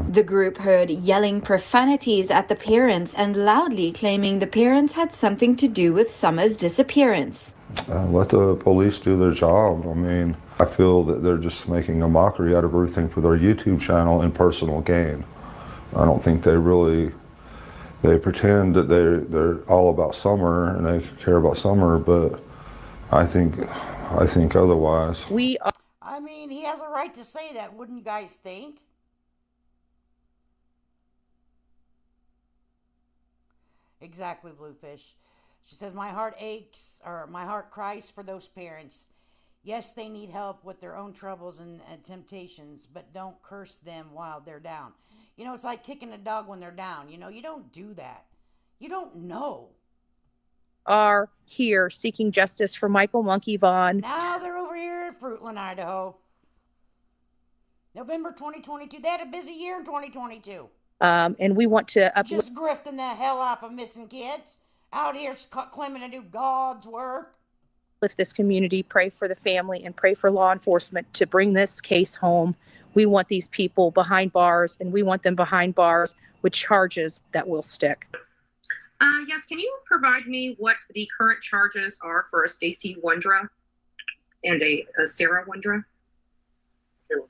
The group heard yelling profanities at the parents and loudly claiming the parents had something to do with Summer's disappearance. Let the police do their job. I mean, I feel that they're just making a mockery out of everything for their YouTube channel and personal gain. I don't think they pretend that they're all about Summer and they care about Summer, but I think otherwise. I mean, he has a right to say that, wouldn't you guys think? Exactly, Bluefish. She says, my heart aches, or my heart cries for those parents. Yes, they need help with their own troubles and temptations, but don't curse them while they're down. You know, it's like kicking a dog when they're down. You know, you don't do that. You don't know. Are here seeking justice for Michael Monkey Vaughn. Now they're over here in Fruitland, Idaho. November 2022. They had a busy year in 2022. And we want to just grifting the hell off of missing kids out here claiming to do God's work. Lift this community, pray for the family, and pray for law enforcement to bring this case home. We want these people behind bars, and we want them behind bars with charges that will stick. Yes, can you provide me what the current charges are for a Stacy Wondra and a Sarah Wondra?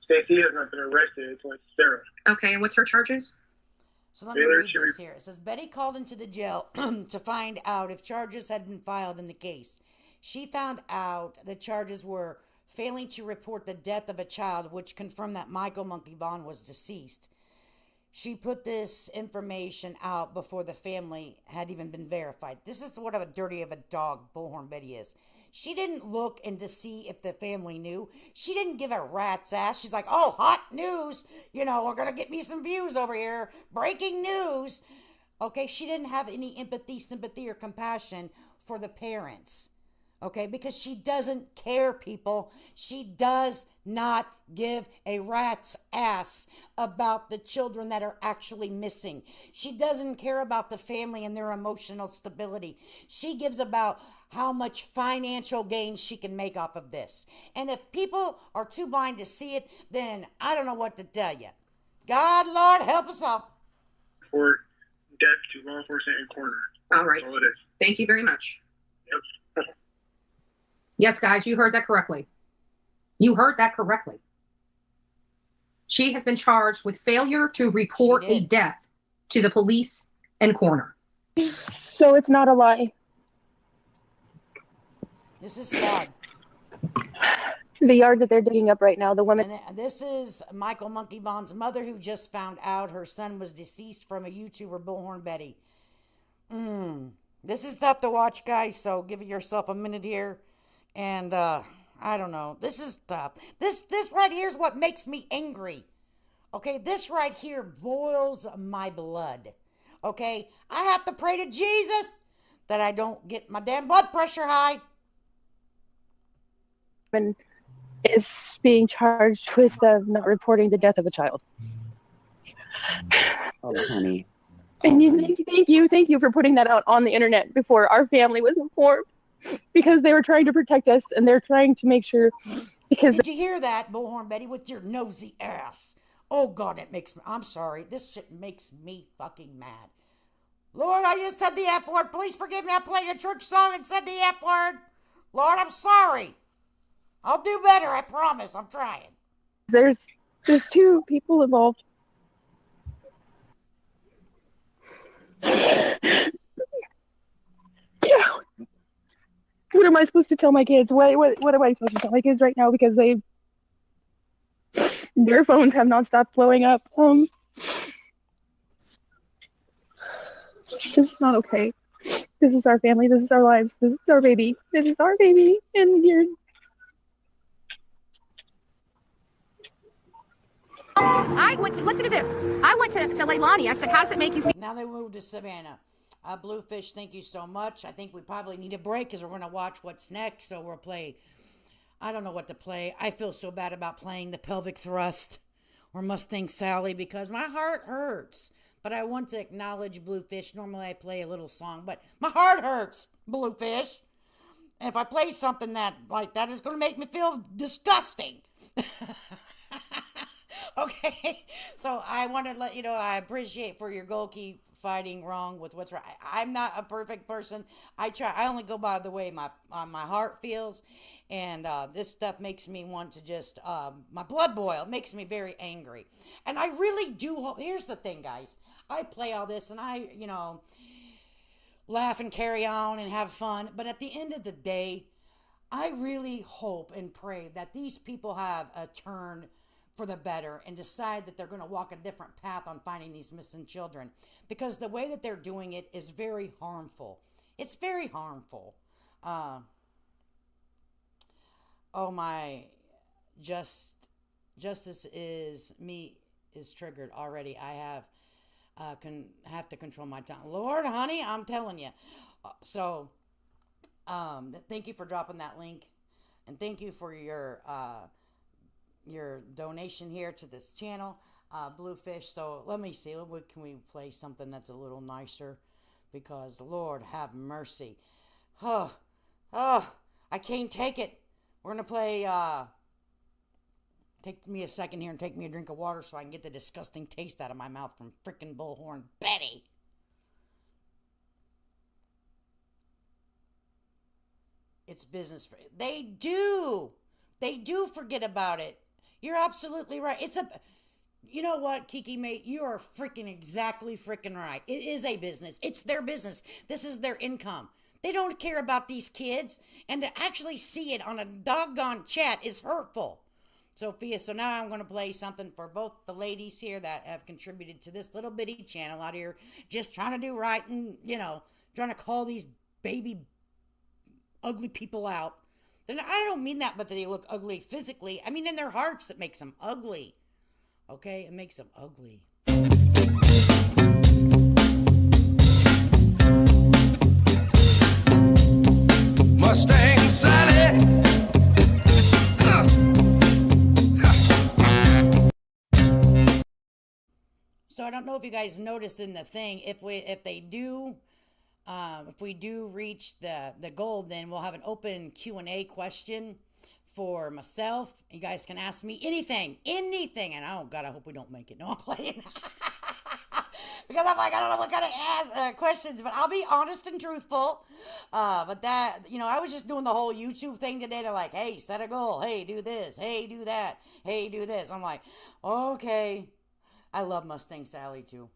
Stacy has not been arrested, it's like Sarah. Okay, and what's her charges? So let me read this here. It says, Betty called into the jail to find out if charges had been filed in the case. She found out the charges were failing to report the death of a child, which confirmed that Michael Monkey Vaughn was deceased. She put this information out before the family had even been verified. This is what a dirty of a dog Bullhorn Betty is. She didn't look in to see if the family knew. She didn't give a rat's ass. She's like, oh, hot news. You know, we're going to get me some views over here. Breaking news. Okay, she didn't have any empathy, sympathy, or compassion for the parents. Okay, because she doesn't care, people. She does not give a rat's ass about the children that are actually missing. She doesn't care about the family and their emotional stability. She gives about how much financial gain she can make off of this. And if people are too blind to see it, then I don't know what to tell you. God, Lord, help us all. Report death to law enforcement and coroner. All right. That's all it is. Thank you very much. Yep. Yes, guys, you heard that correctly. You heard that correctly. She has been charged with failure to report a death to the police and coroner. So it's not a lie. This is sad. The yard that they're digging up right now, the women. And this is Michael Monkey Vaughn's mother, who just found out her son was deceased from a YouTuber, Bullhorn Betty. This is tough to watch, guys, so give yourself a minute here. And I don't know. This is tough. This right here is what makes me angry. Okay, this right here boils my blood. Okay, I have to pray to Jesus that I don't get my damn blood pressure high. Is being charged with not reporting the death of a child. Oh, honey. And thank you for putting that out on the internet before our family was informed, because they were trying to protect us and they're trying to make sure. Because did you hear that, Bullhorn Betty, with your nosy ass? Oh God, it makes me. I'm sorry. This shit makes me fucking mad. Lord, I just said the F word. Please forgive me. I played a church song and said the F word. Lord, I'm sorry. I'll do better, I promise. I'm trying. There's two people involved. Yeah. What am I supposed to tell my kids? What am I supposed to tell my kids right now? Because their phones have not stopped blowing up. This is not okay. This is our family. This is our lives. This is our baby. This is our baby. And you're. I went to, listen to this. I went to Leilani. I said, how does it make you feel? Now they moved to Savannah. Bluefish, thank you so much. I think we probably need a break because we're going to watch what's next. So we'll play, I don't know what to play. I feel so bad about playing the pelvic thrust or Mustang Sally because my heart hurts. But I want to acknowledge Bluefish. Normally I play a little song, but my heart hurts, Bluefish. And if I play something like that, it's going to make me feel disgusting. Okay, so I want to let you know I appreciate for your goal keep fighting wrong with what's right. I'm not a perfect person. I try. I only go by the way my heart feels, and this stuff makes me want to just my blood boil. It makes me very angry, and I really do hope. Here's the thing, guys. I play all this, and I laugh and carry on and have fun. But at the end of the day, I really hope and pray that these people have a turn for the better and decide that they're going to walk a different path on finding these missing children, because the way that they're doing it is very harmful. It's very harmful. Oh my, justice is triggered already. I have to control my tongue. Lord, honey, I'm telling you. So thank you for dropping that link, and thank you for your donation here to this channel, Bluefish. So let me see, can we play something that's a little nicer, because Lord have mercy. I can't take it. We're gonna play take me a second here and take me a drink of water so I can get the disgusting taste out of my mouth from frickin' Bullhorn Betty. It's business for they do forget about it. You're absolutely right. You know what, Kiki mate? You are freaking exactly freaking right. It is a business. It's their business. This is their income. They don't care about these kids. And to actually see it on a doggone chat is hurtful. Sophia, so now I'm going to play something for both the ladies here that have contributed to this little bitty channel out here, just trying to do right and, you know, trying to call these baby ugly people out. Then I don't mean that, but they look ugly physically. I mean in their hearts that makes them ugly. Okay? It makes them ugly. Mustang Sally. So I don't know if you guys noticed in the thing, if we do reach the goal, then we'll have an open Q&A question for myself. You guys can ask me anything. And oh God, I hope we don't make it. No, I'm playing. Because I'm like, I don't know what kind of questions, but I'll be honest and truthful. But that, you know, I was just doing the whole YouTube thing today. They're like, hey, set a goal. Hey, do this. Hey, do that. Hey, do this. I'm like, okay. I love Mustang Sally too.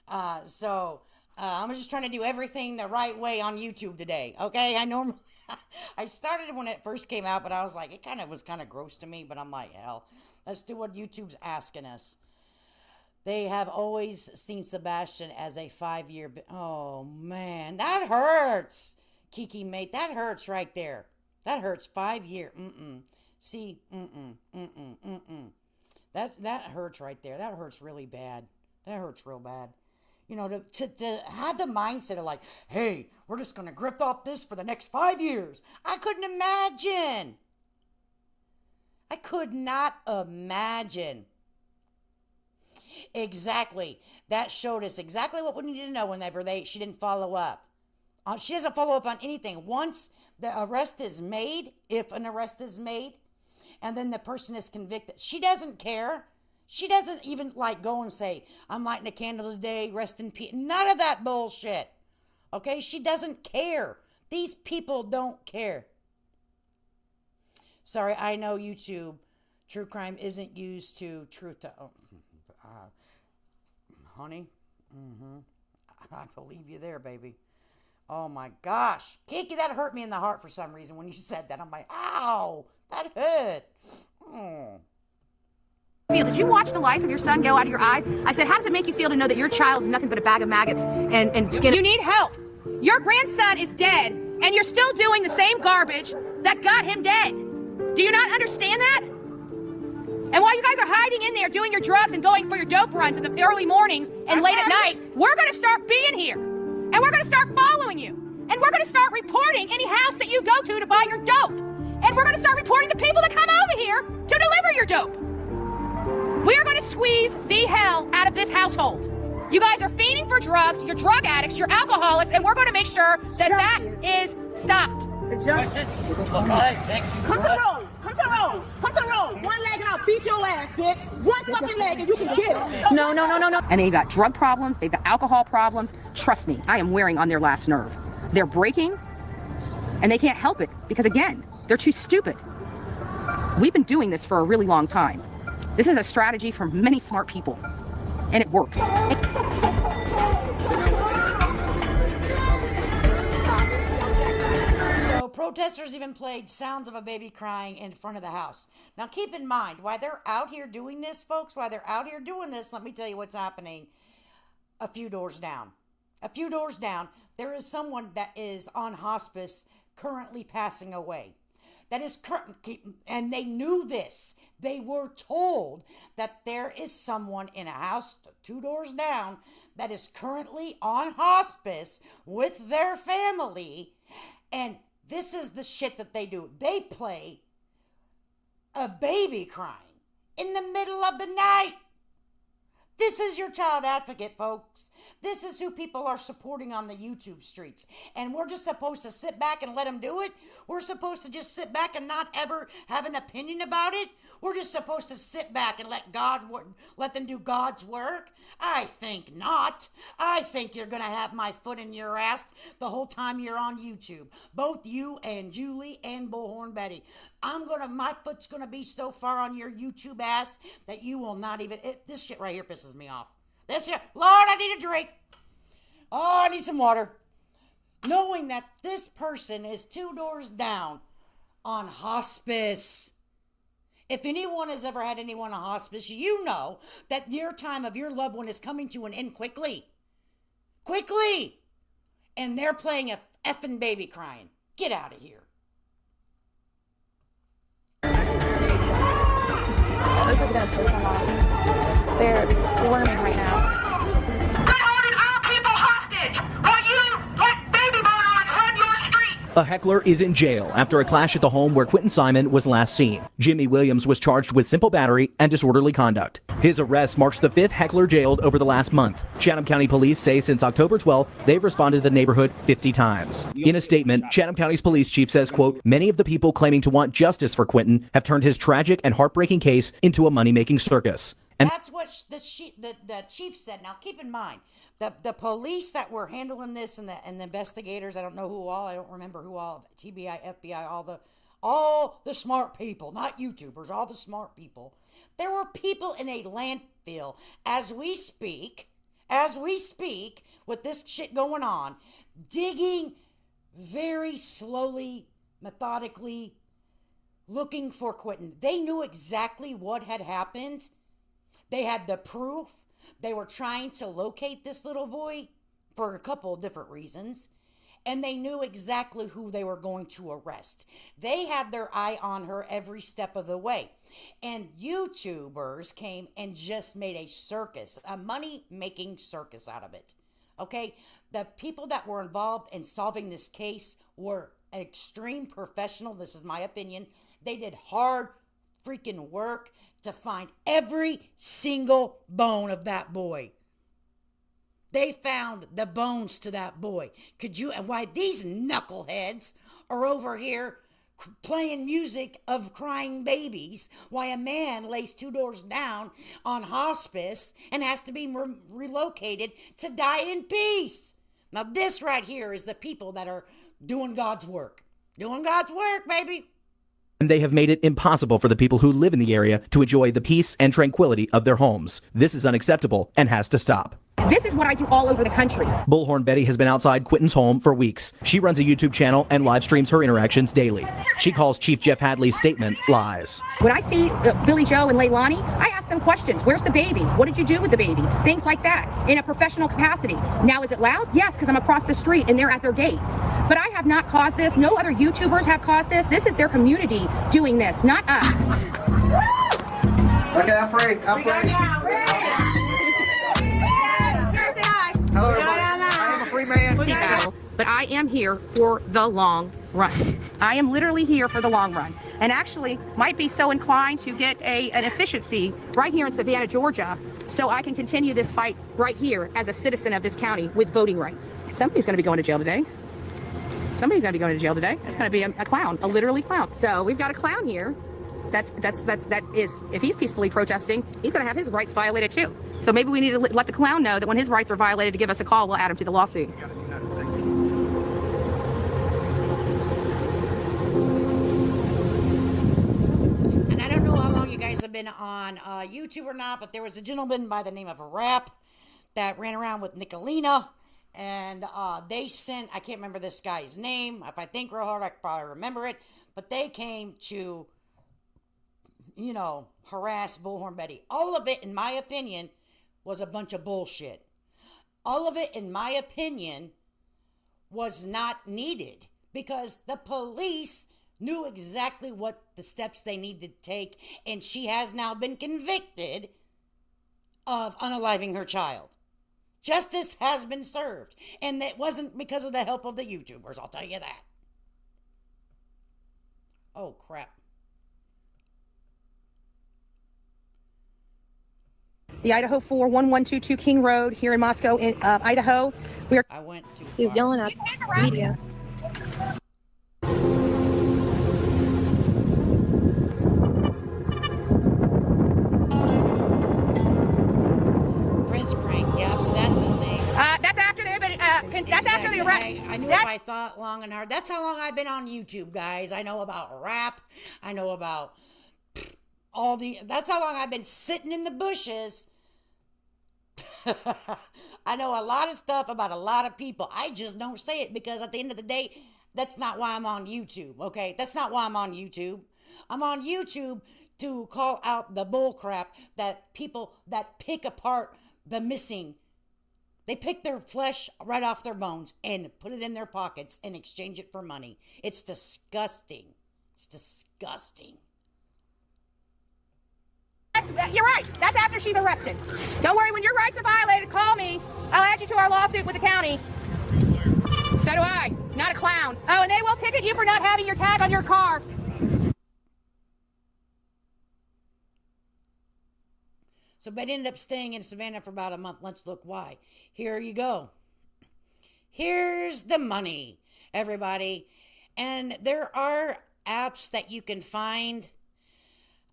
I'm just trying to do everything the right way on YouTube today. Okay, I started when it first came out, but I was like, it was kind of gross to me. But I'm like, hell, let's do what YouTube's asking us. They have always seen Sebastian as a 5-year. Oh man, that hurts, Kiki mate. That hurts right there. That hurts. 5-year. See. That hurts right there. That hurts really bad. That hurts real bad. You know, to have the mindset of like, hey, we're just going to grift off this for the next 5 years. I couldn't imagine. I could not imagine. Exactly. That showed us exactly what we needed to know whenever she didn't follow up. She doesn't follow up on anything. Once the arrest is made, if an arrest is made, and then the person is convicted, she doesn't care. She doesn't even like go and say, I'm lighting a candle today, rest in peace. None of that bullshit. Okay? She doesn't care. These people don't care. Sorry, I know YouTube. True crime isn't used to truth to... honey? I believe you there, baby. Oh my gosh. Kiki, that hurt me in the heart for some reason when you said that. I'm like, ow, that hurt. Did you watch the life of your son go out of your eyes? I said, how does it make you feel to know that your child is nothing but a bag of maggots and skin? You need help. Your grandson is dead, and you're still doing the same garbage that got him dead. Do you not understand that? And while you guys are hiding in there doing your drugs and going for your dope runs in the early mornings and late at night, we're going to start being here. And we're going to start following you. And we're going to start reporting any house that you go to buy your dope. And we're going to start reporting the people that come over here to deliver your dope. We are going to squeeze the hell out of this household. You guys are feeding for drugs, you're drug addicts, you're alcoholics, and we're going to make sure that that is stopped. Come to the road. Come to the road. Come to the road. One leg and I'll beat your ass, bitch. One fucking leg and you can get it. No. And they've got drug problems, they've got alcohol problems. Trust me, I am wearing on their last nerve. They're breaking, and they can't help it because, again, they're too stupid. We've been doing this for a really long time. This is a strategy from many smart people, and it works. So protesters even played sounds of a baby crying in front of the house. Now keep in mind, while they're out here doing this, folks, let me tell you what's happening a few doors down. There is someone that is on hospice currently passing away. And they knew this. They were told that there is someone in a house 2 doors down that is currently on hospice with their family. And this is the shit that they do. They play a baby crying in the middle of the night. This is your child advocate, folks. This is who people are supporting on the YouTube streets. And we're just supposed to sit back and let them do it? We're supposed to just sit back and not ever have an opinion about it? We're just supposed to sit back and let them do God's work? I think not. I think you're going to have my foot in your ass the whole time you're on YouTube. Both you and Julie and Bullhorn Betty. my foot's gonna be so far on your YouTube ass that you will not even, this shit right here pisses me off. This here, Lord, I need a drink. Oh, I need some water. Knowing that this person is 2 doors down on hospice. If anyone has ever had anyone on hospice, you know that your time of your loved one is coming to an end quickly. Quickly! And they're playing a effing baby crying. Get out of here. This is gonna piss them off. They're squirming right now. A heckler is in jail after a clash at the home where Quentin Simon was last seen. Jimmy Williams was charged with simple battery and disorderly conduct. His arrest marks the 5th heckler jailed over the last month. Chatham County Police say since October 12th, they've responded to the neighborhood 50 times. In a statement, Chatham County's police chief says, quote, many of the people claiming to want justice for Quentin have turned his tragic and heartbreaking case into a money-making circus. And that's what the chief said. Now, keep in mind, the police that were handling this and the investigators, I don't know who all, I don't remember who all, TBI, FBI, all the smart people, not YouTubers, all the smart people. There were people in a landfill as we speak, with this shit going on, digging very slowly, methodically, looking for Quentin. They knew exactly what had happened. They had the proof. They were trying to locate this little boy for a couple of different reasons, and they knew exactly who they were going to arrest. They had their eye on her every step of the way, and YouTubers came and just made a circus, a money-making circus out of it, okay? The people that were involved in solving this case were extreme professional. This is my opinion. They did hard freaking work to find every single bone of that boy. They found the bones to that boy. And why these knuckleheads are over here playing music of crying babies, why a man lays 2 doors down on hospice and has to be relocated to die in peace. Now this right here is the people that are doing God's work. Doing God's work, baby. And they have made it impossible for the people who live in the area to enjoy the peace and tranquility of their homes. This is unacceptable and has to stop. This is what I do all over the country. Bullhorn Betty has been outside Quentin's home for weeks. She runs a YouTube channel and live streams her interactions daily. She calls Chief Jeff Hadley's statement lies. When I see Billy Joe and Leilani, I ask them questions. Where's the baby? What did you do with the baby? Things like that in a professional capacity. Now, is it loud? Yes, because I'm across the street and they're at their gate. But I have not caused this. No other YouTubers have caused this. This is their community doing this, not us. Okay, I'm free. I'm free. Hello, everybody. I am a free man. But I am here for the long run. I am literally here for the long run. And actually might be so inclined to get an efficiency right here in Savannah, Georgia, so I can continue this fight right here as a citizen of this county with voting rights. Somebody's going to be going to jail today. Somebody's going to be going to jail today. It's going to be a clown, a literally clown. So we've got a clown here. That is, if he's peacefully protesting, he's going to have his rights violated too. So maybe we need to let the clown know that when his rights are violated, to give us a call. We'll add him to the lawsuit. And I don't know how long you guys have been on YouTube or not, but there was a gentleman by the name of Rap that ran around with Nicolina, and they sent, I can't remember this guy's name. If I think real hard, I could probably remember it. But they came to, you know, harass Bullhorn Betty. All of it, in my opinion, was a bunch of bullshit. All of it, in my opinion, was not needed because the police knew exactly what the steps they needed to take, and she has now been convicted of unaliving her child. Justice has been served, and it wasn't because of the help of the YouTubers, I'll tell you that. Oh, crap. The Idaho 41122 King Road here in Moscow, in Idaho. I went too far. He's yelling at the media. Chris Crank, yep, that's his name. That's after the arrest. I knew if I thought long and hard. That's how long I've been on YouTube, guys. I know about rap. I know about that's how long I've been sitting in the bushes. I know a lot of stuff about a lot of people. I just don't say it because at the end of the day, that's not why I'm on YouTube, okay? That's not why I'm on YouTube. I'm on YouTube to call out the bull crap that people that pick apart the missing. They pick their flesh right off their bones and put it in their pockets and exchange it for money. It's disgusting. It's disgusting. You're right. That's after she's arrested. Don't worry. When your rights are violated, call me. I'll add you to our lawsuit with the county. So do I. Not a clown. Oh, and they will ticket you for not having your tag on your car. So Betty ended up staying in Savannah for about a month. Let's look why. Here you go. Here's the money, everybody. And there are apps that you can find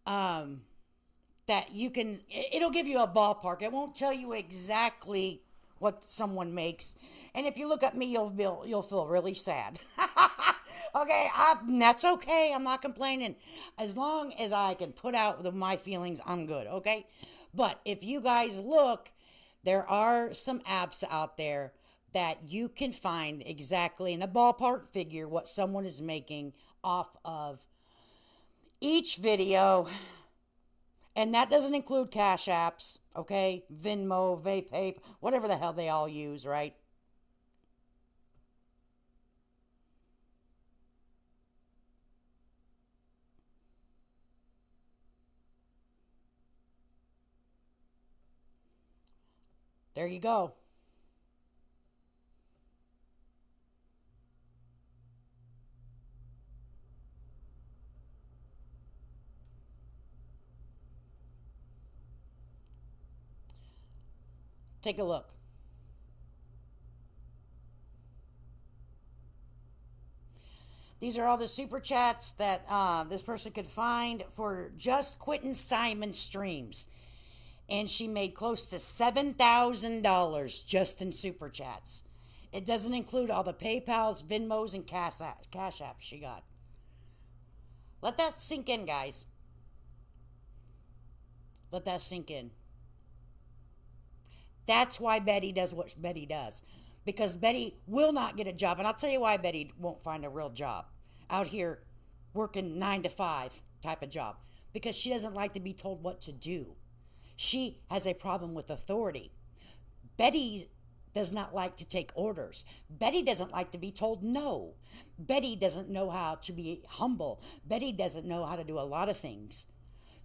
that you can, it'll give you a ballpark. It won't tell you exactly what someone makes. And if you look at me, you'll feel really sad. Okay, that's okay. I'm not complaining. As long as I can put out my feelings, I'm good, okay? But if you guys look, there are some apps out there that you can find exactly in a ballpark figure what someone is making off of each video. And that doesn't include cash apps, okay? Venmo, VayPay, whatever the hell they all use, right? There you go. Take a look. These are all the super chats that this person could find for just Quentin Simon streams. And she made close to $7,000 just in super chats. It doesn't include all the PayPals, Venmos, and cash apps she got. Let that sink in, guys. Let that sink in. That's why Betty does what Betty does. Because Betty will not get a job. And I'll tell you why Betty won't find a real job out here working 9 to 5 type of job. Because she doesn't like to be told what to do. She has a problem with authority. Betty does not like to take orders. Betty doesn't like to be told no. Betty doesn't know how to be humble. Betty doesn't know how to do a lot of things.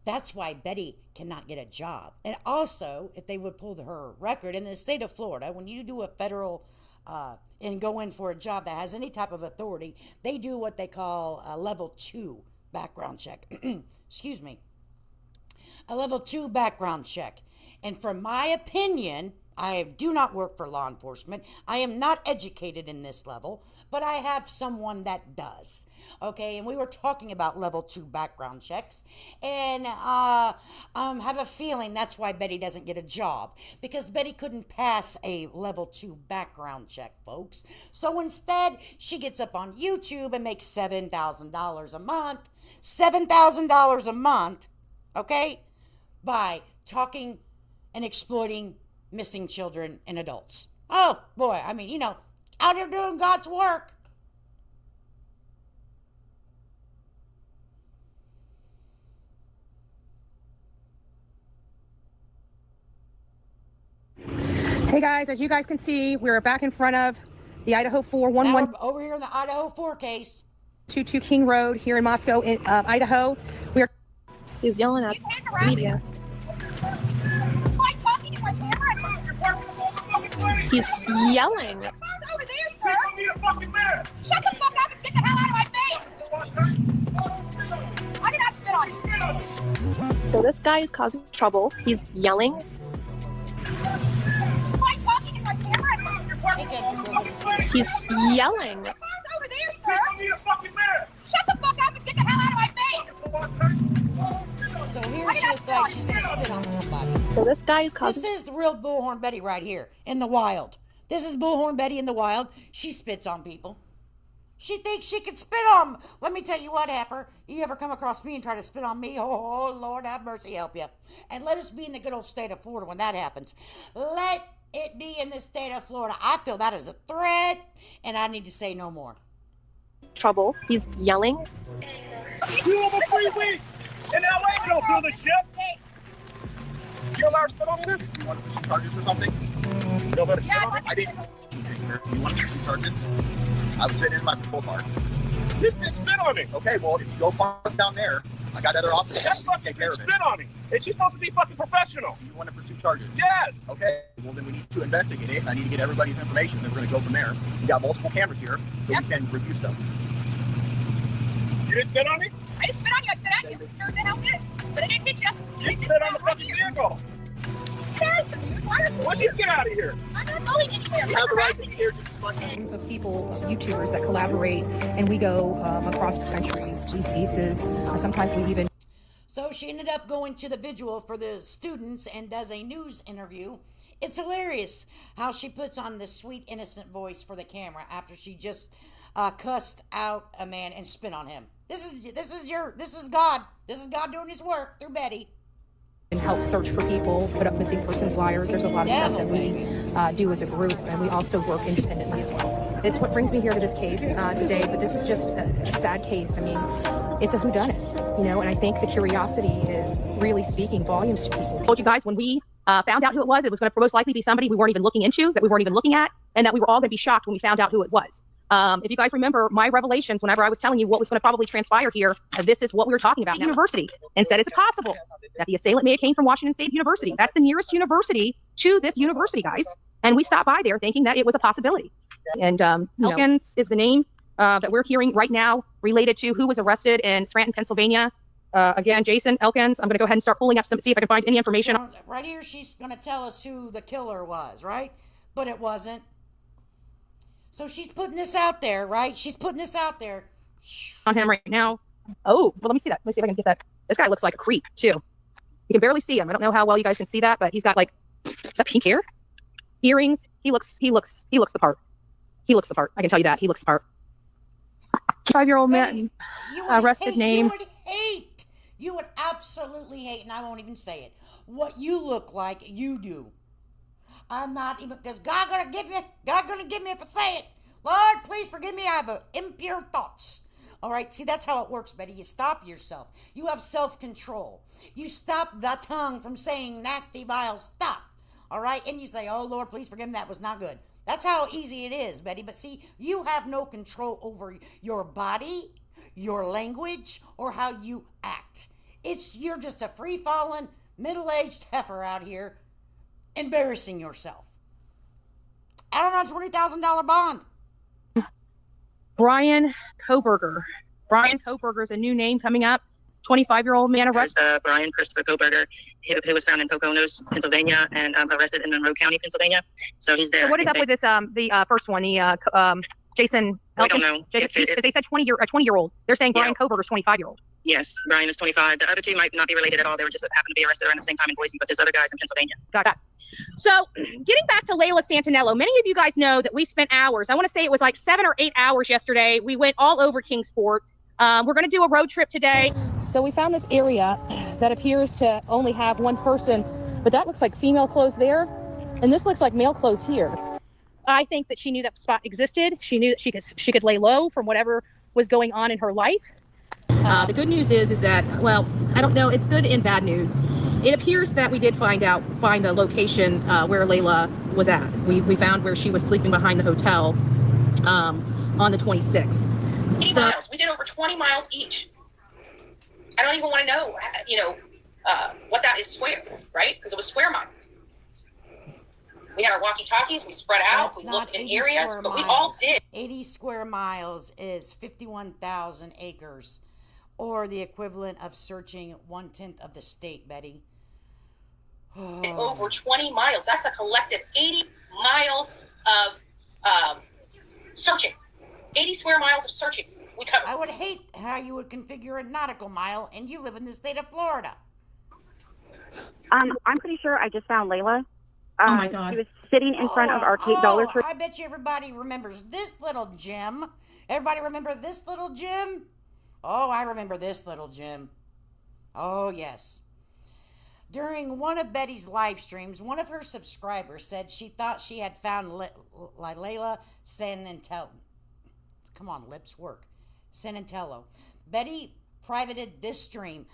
That's why Betty cannot get a job. And also, if they would pull her record in the state of Florida, when you do a federal and go in for a job that has any type of authority, they do what they call a level 2 background check. Excuse me. A level 2 background check. And from my opinion, I do not work for law enforcement. I am not educated in this level, but I have someone that does. Okay, and we were talking about level 2 background checks, and have a feeling that's why Betty doesn't get a job, because Betty couldn't pass a level 2 background check, folks. So instead, she gets up on YouTube and makes $7,000 a month. $7,000 a month, okay, by talking and exploiting missing children and adults. Oh, boy, I mean, out here doing God's work. Hey, guys, as you guys can see, we're back in front of the Idaho 411. Now we're over here in the Idaho 4 case. 22 King Road here in Moscow, in Idaho. He's yelling at the media. He's yelling. Over there, sir. Shut the fuck up and get the hell out of my face. I did not spit on you. So this guy is causing trouble. He's yelling. He's yelling. Over there, sir. Shut the fuck up and get the hell out of my face. So here she is like she's going to spit on somebody. So this guy is causing... This is the real Bullhorn Betty right here in the wild. This is Bullhorn Betty in the wild. She spits on people. She thinks she can spit on them. Let me tell you what, heifer. You ever come across me and try to spit on me? Oh, Lord have mercy, help you. And let us be in the good old state of Florida when that happens. Let it be in the state of Florida. I feel that is a threat, and I need to say no more. Trouble. He's yelling. You have a free week in LA. You don't feel the shit. You allowed to spit on this? You want some charges or something? I didn't. You want some charges? I was sitting in my patrol car. You can spit on me. Okay, well, if you go park down there, I got other officers. That's fucking spit on me. And she's supposed to be fucking professional. You want to pursue charges? Yes. Okay, well, then we need to investigate it. I need to get everybody's information. Then we're going to go from there. We got multiple cameras here, so we can review stuff. You didn't spit on me? I didn't spit on you. I spit at you. Sure the hell did. But I didn't hit you. You spit on the fucking vehicle. Get out of here. Why'd you get out of here? I'm not going anywhere. You have the right to be here. Of people, YouTubers that collaborate, and we go across the country. These pieces. Sometimes we even. So she ended up going to the vigil for the students and does a news interview. It's hilarious how she puts on this sweet, innocent voice for the camera after she just cussed out a man and spit on him. This is God. This is God doing his work through Betty. And help search for people, put up missing person flyers. There's a lot of stuff that we do as a group, and we also work independently as well. It's what brings me here to this case today, but this was just a sad case. I mean, it's a whodunit, you know, and I think the curiosity is really speaking volumes to people. I told you guys when we found out who it was going to most likely be somebody we weren't even looking into, that we weren't even looking at, and that we were all going to be shocked when we found out who it was. If you guys remember my revelations, whenever I was telling you what was going to probably transpire here, this is what we were talking about. University, and said, is it possible that the assailant may have came from Washington State University? That's the nearest university to this university, guys. And we stopped by there thinking that it was a possibility. And Elkins is the name that we're hearing right now related to who was arrested in Scranton, Pennsylvania. Again, Jason Elkins. I'm going to go ahead and start pulling up see if I can find any information. So right here, she's going to tell us who the killer was, right? But it wasn't. So she's putting this out there, right? She's putting this out there. On him right now. Oh, well, let me see that. Let me see if I can get that. This guy looks like a creep, too. You can barely see him. I don't know how well you guys can see that, but he's got like, is that pink hair? Earrings. He looks the part. He looks the part. I can tell you that. He looks the part. 5-year-old man, arrested name. You would absolutely hate, and I won't even say it, what you look like you do. I'm not even, because God gonna give me if I say it. Lord, please forgive me, I have impure thoughts. All right, see, that's how it works, Betty. You stop yourself. You have self-control. You stop the tongue from saying nasty, vile stuff. All right, and you say, oh, Lord, please forgive me, that was not good. That's how easy it is, Betty. But see, you have no control over your body, your language, or how you act. You're just a free-falling, middle-aged heifer out here embarrassing yourself. Out on a $20,000 bond. Brian Koberger. Brian Koberger is a new name coming up. 25-year-old man arrested. Brian Christopher Koberger, who was found in Poconos, Pennsylvania, and arrested in Monroe County, Pennsylvania. So he's there. So what is up with this? The first one, the Jason. I don't know. Because they said 20-year-old. They're saying Brian Koberger is 25-year-old. Yes, Brian is 25. The other two might not be related at all. They were just happened to be arrested around the same time in Boise, but this other guy's in Pennsylvania. Got that. So getting back to Layla Santinello, many of you guys know that we spent hours. I want to say it was like 7 or 8 hours yesterday. We went all over Kingsport. We're going to do a road trip today. So we found this area that appears to only have one person, but that looks like female clothes there, and this looks like male clothes here. I think that she knew that spot existed. She knew that she could lay low from whatever was going on in her life. The good news is that, well, I don't know, it's good and bad news. It appears that we did find the location where Layla was at. We found where she was sleeping behind the hotel on the 26th. 80 miles. We did over 20 miles each. I don't even want to know, what that is square, right? Because it was square miles. We had our walkie-talkies. We spread out. We looked in areas, but we all did. 80 square miles is 51,000 acres, or the equivalent of searching 1/10 of the state, Betty. Over 20 miles. That's a collective 80 miles of searching. 80 square miles of searching we covered. I would hate how you would configure a nautical mile, and you live in the state of Florida. I'm pretty sure I just found Layla. Oh my God. She was sitting in front of our Cape Dollar Tree. I bet you everybody remembers this little gem. Everybody remember this little gem? Oh, I remember this little gem. Oh, yes. During one of Betty's live streams, one of her subscribers said she thought she had found Layla Sanantello. Come on, lips work. Sanantello. Betty privated this stream,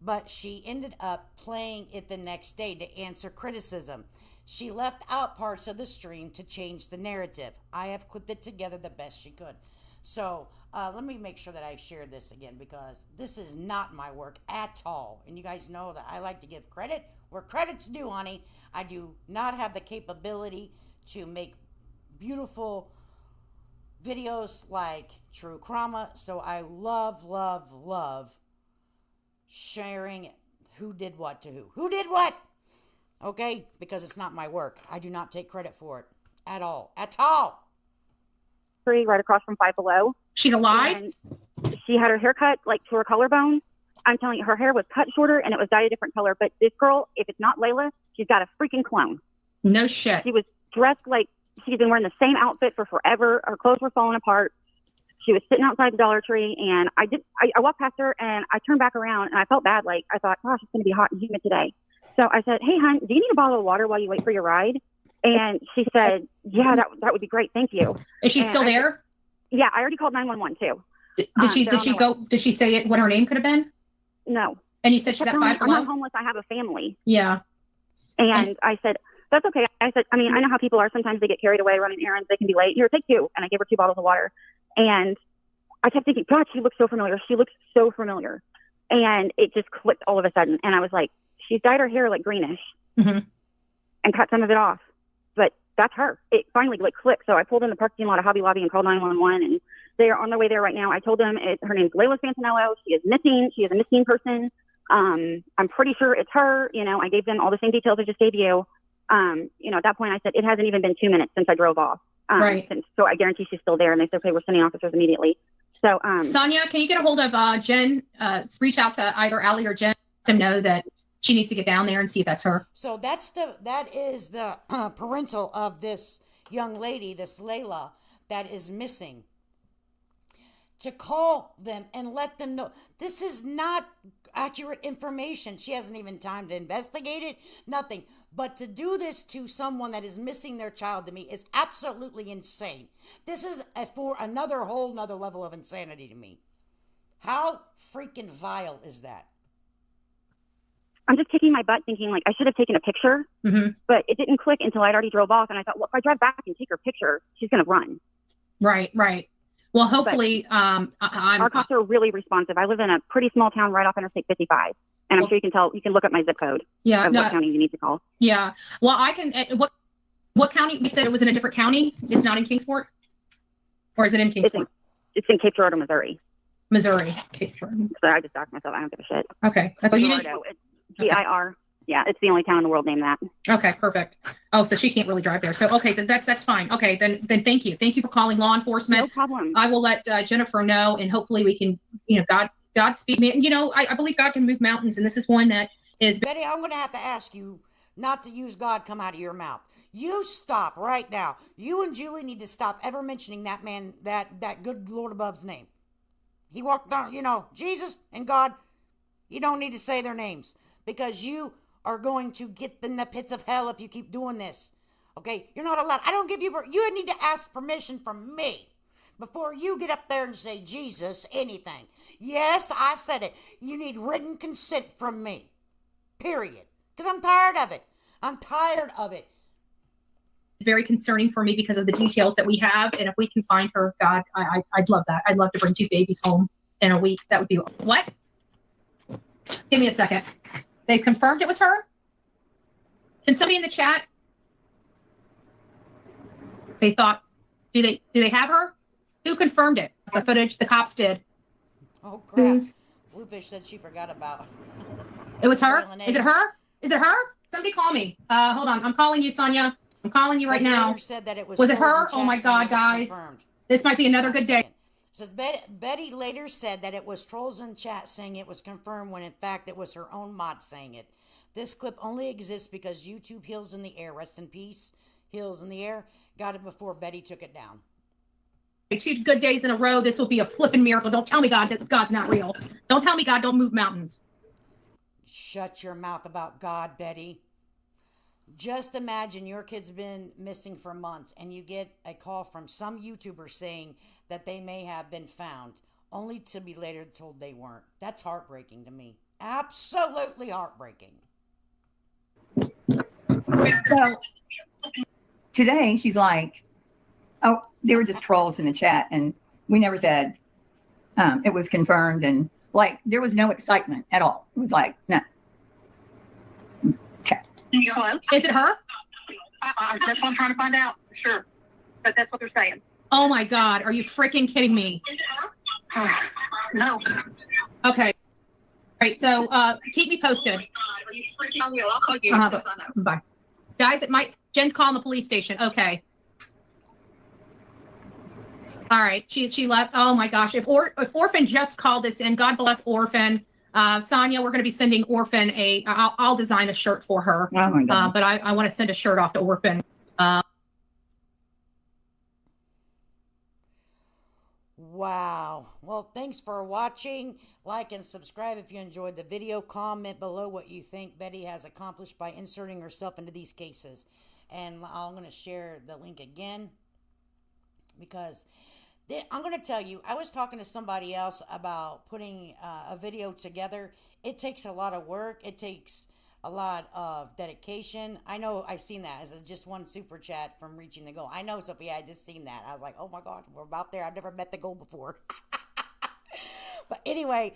but she ended up playing it the next day to answer criticism. She left out parts of the stream to change the narrative. I have clipped it together the best she could. So let me make sure that I share this again, because this is not my work at all. And you guys know that I like to give credit where credit's due, honey. I do not have the capability to make beautiful videos like True Crama. So I love sharing who did what to who. Who did what? Okay? Because it's not my work. I do not take credit for it at all. At all. Right across from Five Below. She's alive? And she had her hair cut like to her collarbone. I'm telling you, her hair was cut shorter and it was dyed a different color. But this girl, if it's not Layla, she's got a freaking clone. No shit. She was dressed like she'd been wearing the same outfit for forever. Her clothes were falling apart. She was sitting outside the Dollar Tree, and I walked past her and I turned back around and I felt bad. Like, I thought, gosh, it's going to be hot and humid today. So I said, hey, hon, do you need a bottle of water while you wait for your ride? And she said, yeah, that would be great. Thank you. Is she still there? Yeah, I already called 911 too. Did she say what her name could have been? No. And you said she's at Five I'm Below? not homeless. I have a family. Yeah. And I said, that's okay. I said, I mean, I know how people are. Sometimes they get carried away running errands. They can be late. Here, take 2. And I gave her 2 bottles of water. And I kept thinking, God, she looks so familiar. She looks so familiar. And it just clicked all of a sudden. And I was like, she's dyed her hair like greenish and cut some of it off. But that's her. It finally like clicked. So I pulled in the parking lot of Hobby Lobby and called 911. And they are on their way there right now. I told them her name's Layla Santanello. She is missing. She is a missing person. I'm pretty sure it's her. You know, I gave them all the same details I just gave you. You know, at that point I said, it hasn't even been 2 minutes since I drove off. Right. So I guarantee she's still there. And they said, okay, we're sending officers immediately. So, Sonia, can you get a hold of Jen? Reach out to either Allie or Jen, let them know that she needs to get down there and see if that's her. So that is the parental of this young lady, this Layla, that is missing. To call them and let them know this is not accurate information. She hasn't even time to investigate it, nothing. But to do this to someone that is missing their child to me is absolutely insane. This is for another whole nother level of insanity to me. How freaking vile is that? I'm just kicking my butt thinking like I should have taken a picture, but it didn't click until I'd already drove off. And I thought, well, if I drive back and take her picture, she's going to run. Right. Well, hopefully, our cops are really responsive. I live in a pretty small town right off Interstate 55, and I'm sure you can tell. You can look up my zip code. Yeah, of what county you need to call. Yeah. Well, I can. What county? You said it was in a different county. It's not in Kingsport, or is it in Kingsport? It's in Cape Girardeau, Missouri. Cape Girardeau. So I just docked myself. I don't give a shit. Okay, that's what you did. It's GIR. Yeah, it's the only town in the world named that. Okay, perfect. Oh, so she can't really drive there. So okay, then that's fine. Okay, then thank you for calling law enforcement. No problem. I will let Jennifer know, and hopefully we can, Godspeed me. You know, I believe God can move mountains, and this is one that is. Betty, I'm going to have to ask you not to use God come out of your mouth. You stop right now. You and Julie need to stop ever mentioning that man, that good Lord above's name. He walked down, Jesus and God. You don't need to say their names because you are going to get in the pits of hell if you keep doing this. Okay? You're not allowed. I don't give you... You need to ask permission from me before you get up there and say, Jesus, anything. Yes, I said it. You need written consent from me. Period. Because I'm tired of it. It's very concerning for me because of the details that we have. And if we can find her, God, I'd love that. I'd love to bring 2 babies home in a week. That would be... What? Give me a second. They confirmed it was her? Can somebody in the chat? They thought, do they have her? Who confirmed it? The footage the cops did. Oh crap. Bluefish said she forgot about. It was her? Is it her? Is it her? Somebody call me. Hold on. I'm calling you, Sonia. I'm calling you right now. Said that it was it her? Oh my God, guys. This might be another good day. Says Betty later said that it was trolls in chat saying it was confirmed when in fact it was her own mod saying it. This clip only exists because YouTube Heals in the Air, rest in peace, Heals in the Air, got it before Betty took it down. 2 good days in a row, this will be a flipping miracle. Don't tell me God's not real. Don't tell me God don't move mountains. Shut your mouth about God, Betty. Just imagine your kid's been missing for months and you get a call from some YouTuber saying that they may have been found, only to be later told they weren't. That's heartbreaking to me. Absolutely heartbreaking. So today she's like, oh, they were just trolls in the chat and we never said it was confirmed, and like there was no excitement at all. It was like, no. Okay. Hello? Is it her? That's what I'm trying to find out. Sure. But that's what they're saying. Oh my God. Are you freaking kidding me? Is it her? No. Okay. All right. So keep me posted. Are you freaking? I will. I'll call you as soon as I know. Bye. Guys, Jen's calling the police station. Okay. All right. She left. Oh my gosh. If Orphan just called this in, God bless Orphan. Sonia, we're going to be sending Orphan I'll design a shirt for her. Oh my God. But I want to send a shirt off to Orphan. Wow. Well, thanks for watching. Like and subscribe if you enjoyed the video. Comment below what you think Betty has accomplished by inserting herself into these cases. And I'm going to share the link again because I'm going to tell you, I was talking to somebody else about putting a video together. It takes a lot of work. It takes a lot of dedication. I know I've seen that as just one super chat from reaching the goal. I know, Sophia, I just seen that. I was like, oh my God, we're about there. I've never met the goal before. But anyway,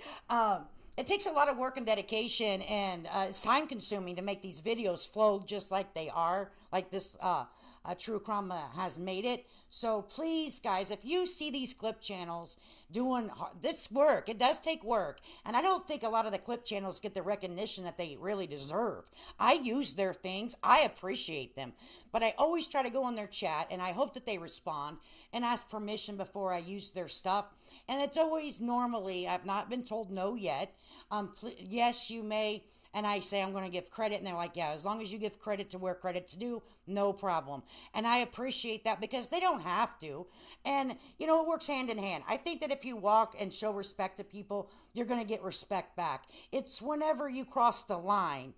it takes a lot of work and dedication, and it's time consuming to make these videos flow just like they are, like this True Crime has made it. So please, guys, if you see these clip channels doing this work, it does take work. And I don't think a lot of the clip channels get the recognition that they really deserve. I use their things. I appreciate them. But I always try to go in their chat, and I hope that they respond and ask permission before I use their stuff. And it's always normally, I've not been told no yet. Yes, you may. And I say, I'm going to give credit. And they're like, yeah, as long as you give credit to where credit's due, no problem. And I appreciate that because they don't have to. And, you know, it works hand in hand. I think that if you walk and show respect to people, you're going to get respect back. It's whenever you cross the line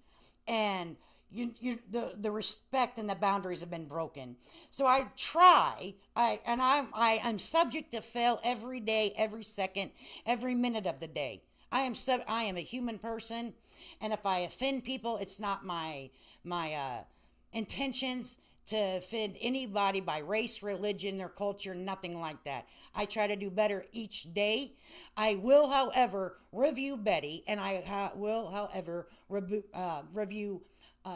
and the respect and the boundaries have been broken. So I try, I'm subject to fail every day, every second, every minute of the day. I am a human person, and if I offend people, it's not my intentions to offend anybody by race, religion, or culture, nothing like that. I try to do better each day. I will, however, review Betty, and I will, however, review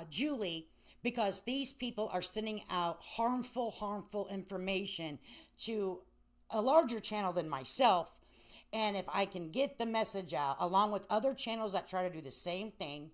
Julie, because these people are sending out harmful information to a larger channel than myself. And if I can get the message out along with other channels that try to do the same thing,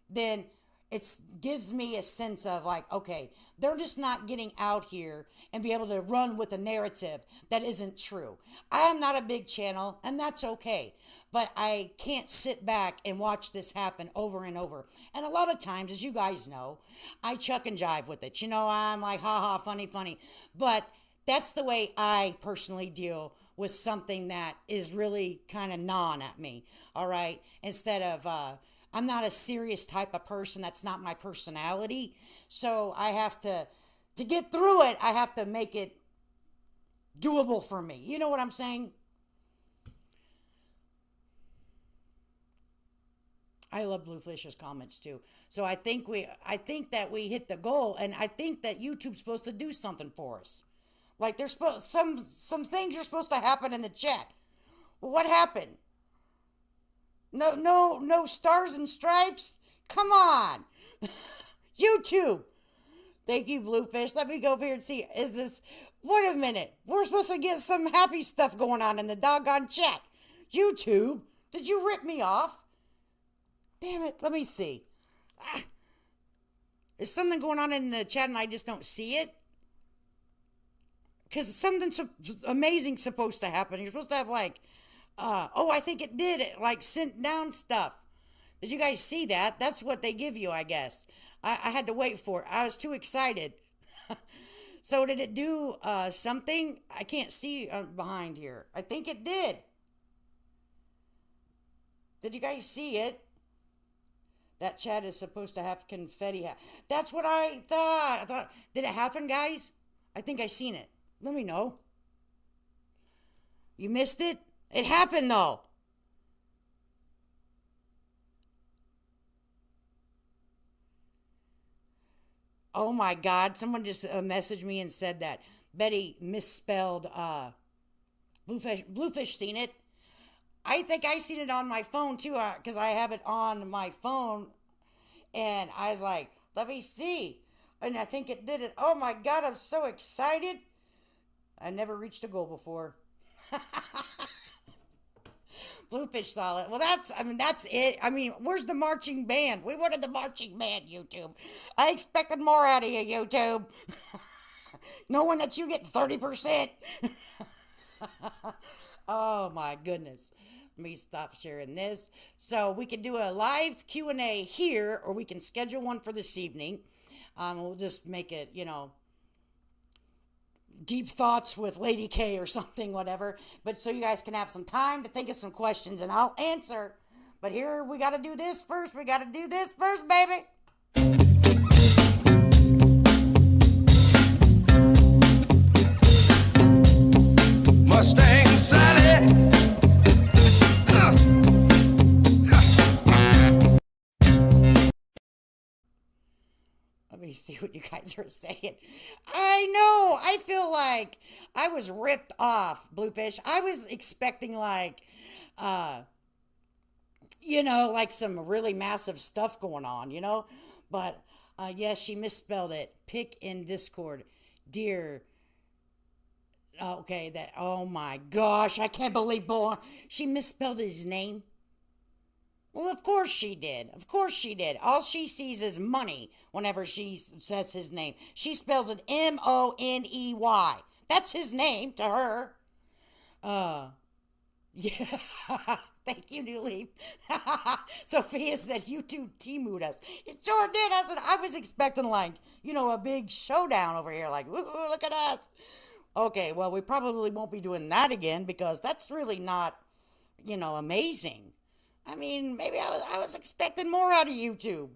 then it gives me a sense of like, okay, they're just not getting out here and be able to run with a narrative that isn't true. I am not a big channel, and that's okay. But I can't sit back and watch this happen over and over. And a lot of times, as you guys know, I chuck and jive with it. You know, I'm like, ha, funny. But that's the way I personally deal with something that is really kind of gnawing at me, all right? Instead of, I'm not a serious type of person. That's not my personality. So I have to get through it, I have to make it doable for me. You know what I'm saying? I love Bluefish's comments too. So I think that we hit the goal, and I think that YouTube's supposed to do something for us. Like there's some things are supposed to happen in the chat. Well, what happened? No stars and stripes? Come on. YouTube. Thank you, Bluefish. Let me go over here and see. Wait a minute. We're supposed to get some happy stuff going on in the doggone chat. YouTube, did you rip me off? Damn it. Let me see. Is something going on in the chat and I just don't see it? Because something amazing supposed to happen. You're supposed to have like, I think it did. It like sent down stuff. Did you guys see that? That's what they give you, I guess. I had to wait for it. I was too excited. So did it do something? I can't see behind here. I think it did. Did you guys see it? That chat is supposed to have confetti. That's what I thought. Did it happen, guys? I think I seen it. Let me know. You missed it? It happened, though. Oh my God, someone just messaged me and said that Betty misspelled Bluefish seen it. I think I seen it on my phone too, because I have it on my phone. And I was like, let me see. And I think it did it. Oh my God, I'm so excited. I never reached a goal before. Bluefish saw it. Well, that's it. I mean, where's the marching band? We wanted the marching band, YouTube. I expected more out of you, YouTube. Knowing that you get 30%. Oh, my goodness. Let me stop sharing this. So we can do a live Q&A here, or we can schedule one for this evening. We'll just make it, deep thoughts with Lady K or something, whatever. But so you guys can have some time to think of some questions, and I'll answer. But here, we got to do this first. We got to do this first, baby. Mustang Sally. Let me see what you guys are saying. I know. I feel like I was ripped off, Bluefish. I was expecting like some really massive stuff going on, But yes, she misspelled it. Pick in Discord. Dear. Okay, oh my gosh, I can't believe she misspelled his name. Well, of course she did. Of course she did. All she sees is money whenever she says his name. She spells it Money. That's his name to her. Yeah. Thank you, New Leaf. Sophia said YouTube teamed us. It sure did. I was expecting a big showdown over here. Like, woo, look at us. Okay, well, we probably won't be doing that again because that's really not, amazing. I mean, maybe I was expecting more out of YouTube.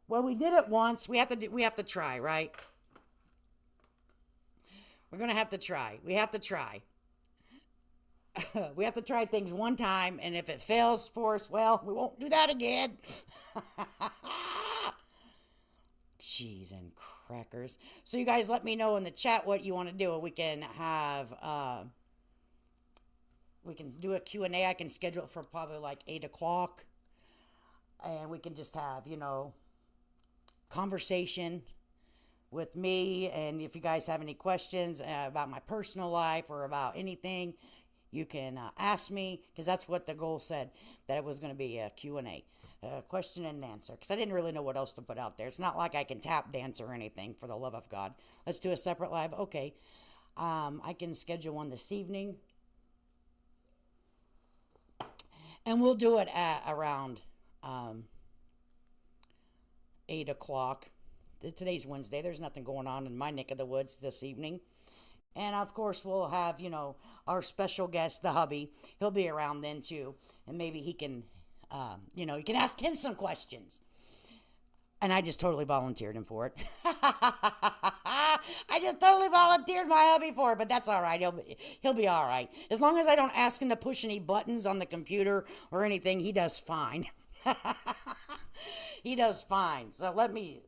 Well, we did it once. We have to try, right? We're gonna have to try. We have to try. We have to try things one time, and if it fails for us, well, we won't do that again. Cheese and crackers. So you guys let me know in the chat what you want to do. We can have we can do a Q&A. I can schedule it for probably like 8 o'clock. And we can just have, conversation with me. And if you guys have any questions about my personal life or about anything, you can ask me. Because that's what the goal said, that it was going to be a Q&A. Question and answer. Because I didn't really know what else to put out there. It's not like I can tap dance or anything, for the love of God. Let's do a separate live. Okay. I can schedule one this evening. And we'll do it at around 8 o'clock. Today's Wednesday. There's nothing going on in my neck of the woods this evening. And, of course, we'll have, our special guest, the hubby. He'll be around then, too. And maybe he can, you can ask him some questions. And I just totally volunteered him for it. I just totally volunteered my hubby for it, but that's all right. He'll be all right. As long as I don't ask him to push any buttons on the computer or anything, he does fine. He does fine. So let me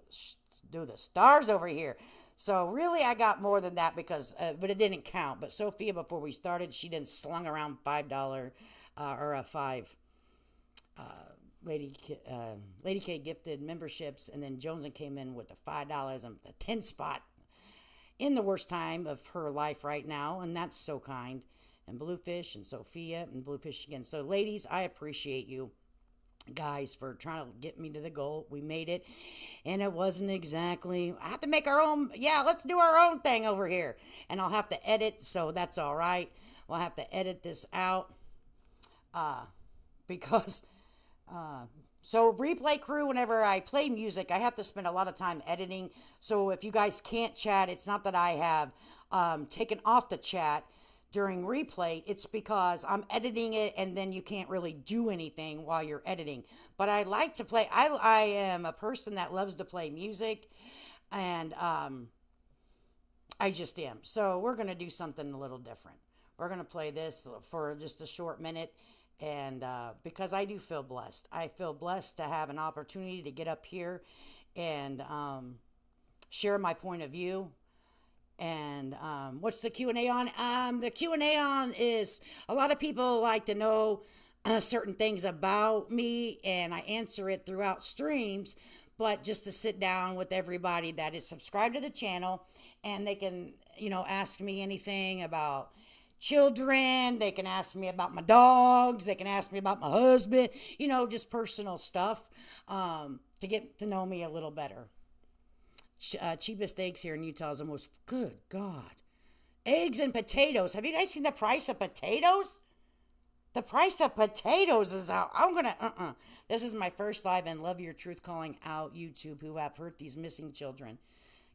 do the stars over here. So really, I got more than that because, but it didn't count. But Sophia, before we started, she didn't slung around $5 or a $5. Lady K gifted memberships, and then Jonesy came in with the $5 and the 10 spot in the worst time of her life right now, and that's so kind. And Bluefish and Sophia and Bluefish again. So, ladies, I appreciate you guys for trying to get me to the goal. We made it, and it wasn't exactly. I have to make our own. Yeah, let's do our own thing over here, and I'll have to edit, so that's all right. We'll have to edit this out, because. So replay crew, whenever I play music, I have to spend a lot of time editing. So if you guys can't chat, it's not that I have taken off the chat during replay. It's because I'm editing it and then you can't really do anything while you're editing. But I like to play. I am a person that loves to play music, and I just am. So we're going to do something a little different. We're going to play this for just a short minute. And because I do feel blessed. I feel blessed to have an opportunity to get up here and share my point of view. And what's the Q&A on? The Q&A on is, a lot of people like to know certain things about me, and I answer it throughout streams. But just to sit down with everybody that is subscribed to the channel, and they can, ask me anything about children. They can ask me about my dogs. They can ask me about my husband, just personal stuff, to get to know me a little better. Cheapest eggs here in Utah is almost, good God. Eggs and potatoes. Have you guys seen the price of potatoes? The price of potatoes is out. I'm going to, This is my first live, and love your truth calling out YouTube, who have hurt these missing children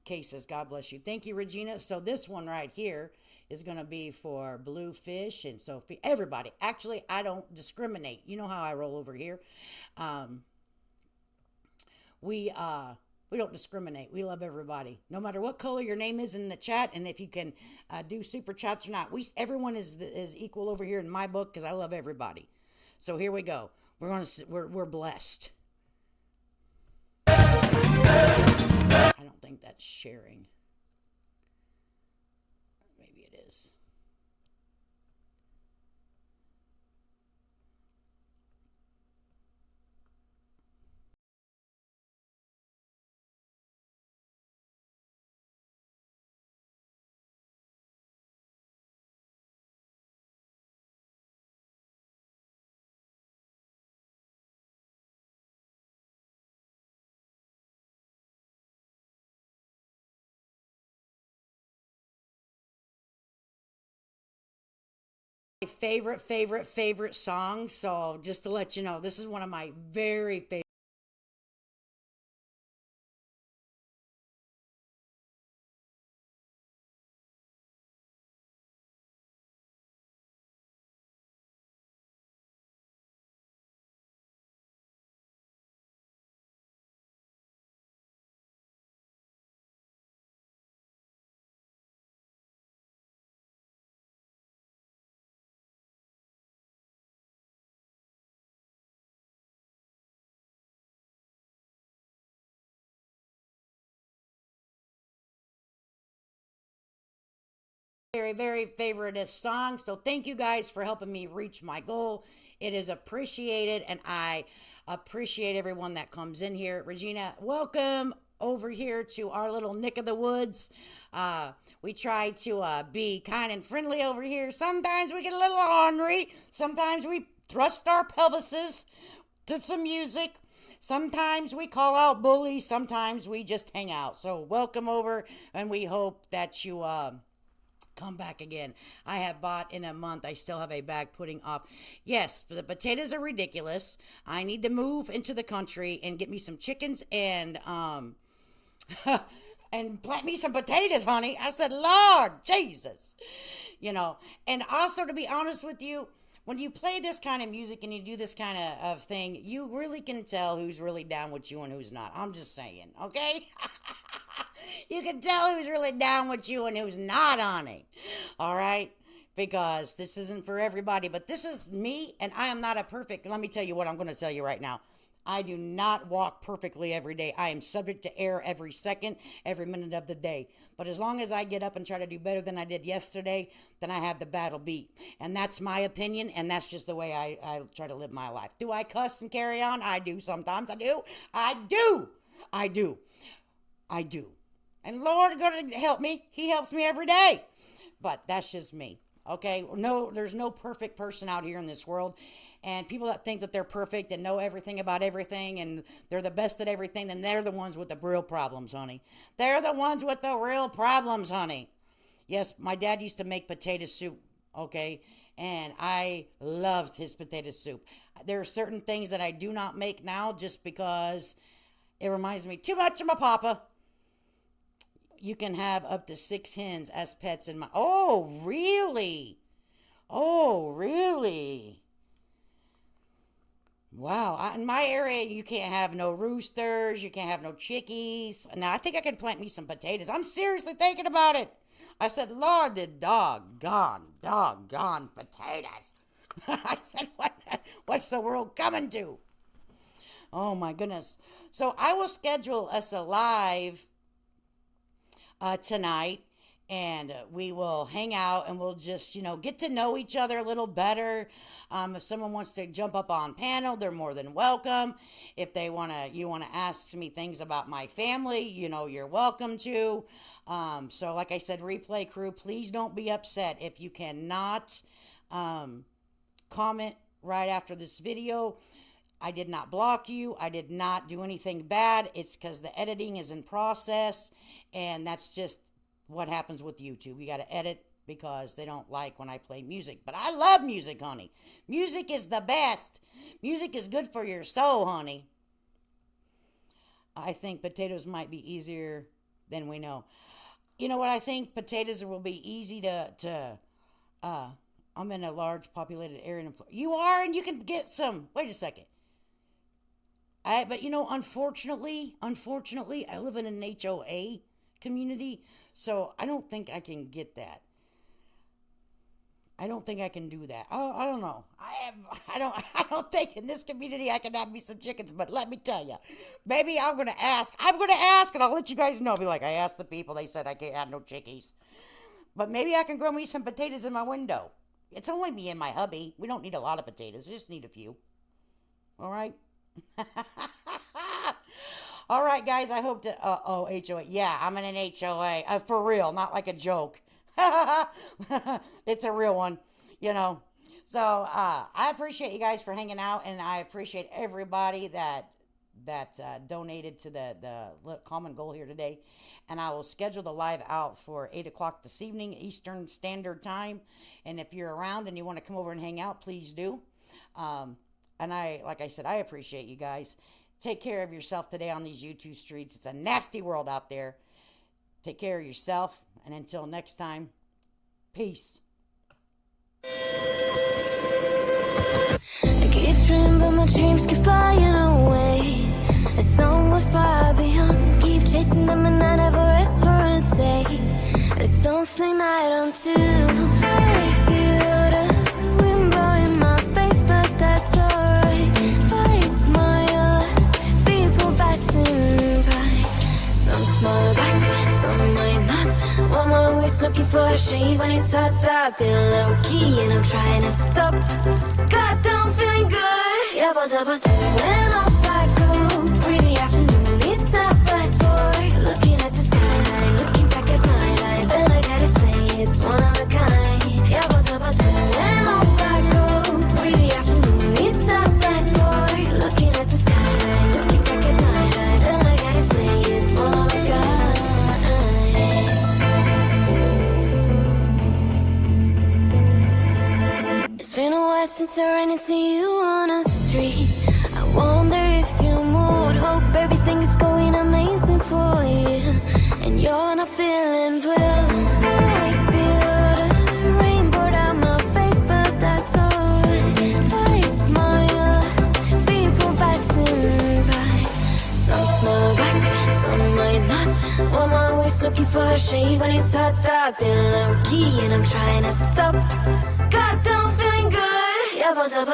cases. God bless you. Thank you, Regina. So this one right here is going to be for Bluefish and Sophie. Everybody. Actually, I don't discriminate. You know how I roll over here. We don't discriminate. We love everybody. No matter what color your name is in the chat, and if you can do super chats or not. Everyone is equal over here in my book, because I love everybody. So here we go. We're blessed. I don't think that's sharing. Maybe it is. Favorite song. So just to let you know, this is one of my very favorite. Very favorite song. So thank you guys for helping me reach my goal. It is appreciated, and I appreciate everyone that comes in here. Regina, welcome over here to our little nick of the woods. We try to be kind and friendly over here. Sometimes we get a little ornery. Sometimes we thrust our pelvises to some music. Sometimes we call out bullies. Sometimes we just hang out. So welcome over, and we hope that you come back again. I have bought in a month. I still have a bag putting off. Yes, the potatoes are ridiculous. I need to move into the country and get me some chickens and and plant me some potatoes, honey. I said, Lord Jesus. And also, to be honest with you, when you play this kind of music and you do this kind of thing, you really can tell who's really down with you and who's not. I'm just saying, okay? You can tell who's really down with you and who's not, honey. All right? Because this isn't for everybody, but this is me, and I am not a perfect. Let me tell you what I'm going to tell you right now. I do not walk perfectly every day. I am subject to error every second, every minute of the day. But as long as I get up and try to do better than I did yesterday, then I have the battle beat. And that's my opinion, and that's just the way I try to live my life. Do I cuss and carry on? I do sometimes. I do. And Lord, going to help me. He helps me every day. But that's just me. Okay? No, there's no perfect person out here in this world. And people that think that they're perfect and know everything about everything and they're the best at everything, then they're the ones with the real problems, honey. They're the ones with the real problems, honey. Yes, my dad used to make potato soup okay? And I loved his potato soup. There are certain things that I do not make now just because it reminds me too much of my papa. You can have up to 6 hens as pets in my... Oh, really? Oh, really? Wow. In my area, you can't have no roosters. You can't have no chickies. Now, I think I can plant me some potatoes. I'm seriously thinking about it. I said, Lord, the doggone potatoes. I said, what's the world coming to? Oh, my goodness. So I will schedule us a live tonight, and we will hang out, and we'll just, get to know each other a little better. If someone wants to jump up on panel, they're more than welcome. If you want to ask me things about my family, you're welcome to. So like I said, replay crew, please don't be upset if you cannot comment right after this video. I did not block you. I did not do anything bad. It's because the editing is in process, and that's just what happens with YouTube. You got to edit because they don't like when I play music. But I love music, honey. Music is the best. Music is good for your soul, honey. I think potatoes might be easier than we know. You know what? I think potatoes will be easy to I'm in a large populated area. You are, and you can get some. Wait a second. But unfortunately, I live in an HOA community, so I don't think I can get that. I don't think I can do that. I don't know. I don't think in this community I can have me some chickens, but let me tell you, maybe I'm going to ask, and I'll let you guys know. Be like, I asked the people, they said I can't have no chickies. But maybe I can grow me some potatoes in my window. It's only me and my hubby. We don't need a lot of potatoes. We just need a few. All right? All right, guys, I hope to... HOA. Yeah, I'm in an HOA. For real, not like a joke. It's a real one, So, I appreciate you guys for hanging out, and I appreciate everybody that donated to the common goal here today. And I will schedule the live out for 8 o'clock this evening, Eastern Standard Time. And if you're around and you want to come over and hang out, please do. And like I said, I appreciate you guys. Take care of yourself today on these YouTube streets. It's a nasty world out there. Take care of yourself. And until next time, peace. I keep dreaming, but my dreams keep flying away. A somewhere far beyond. Keep chasing them and I never rest for a day. There's something I don't do. I feel the wind blowing my face, but that's alright. I smile at people passing by. Some smile back, some might not. I'm always looking for a shade when it's hot. I've been low key and I'm trying to stop. God, I'm feeling good. Yeah, but when off I go. Pretty afternoon, it's a fast forward. Looking at the skyline, looking back at my life, and I gotta say it's one of a kind. Yeah, but when off I go. Pretty afternoon, it's a fast forward. Looking at the skyline, looking back at my life, and I gotta say it's one of a kind. It's been a while since I ran into you on a street. I wonder if you moved. Hope everything is going amazing for you, and you're not feeling blue. I feel the rain pour down my face, but that's alright. I smile at people passing by. Some smile back, some might not. I'm always looking for a shade when it's hot. I've been low key and I'm trying to stop. God, I'm feeling good. Yeah, but when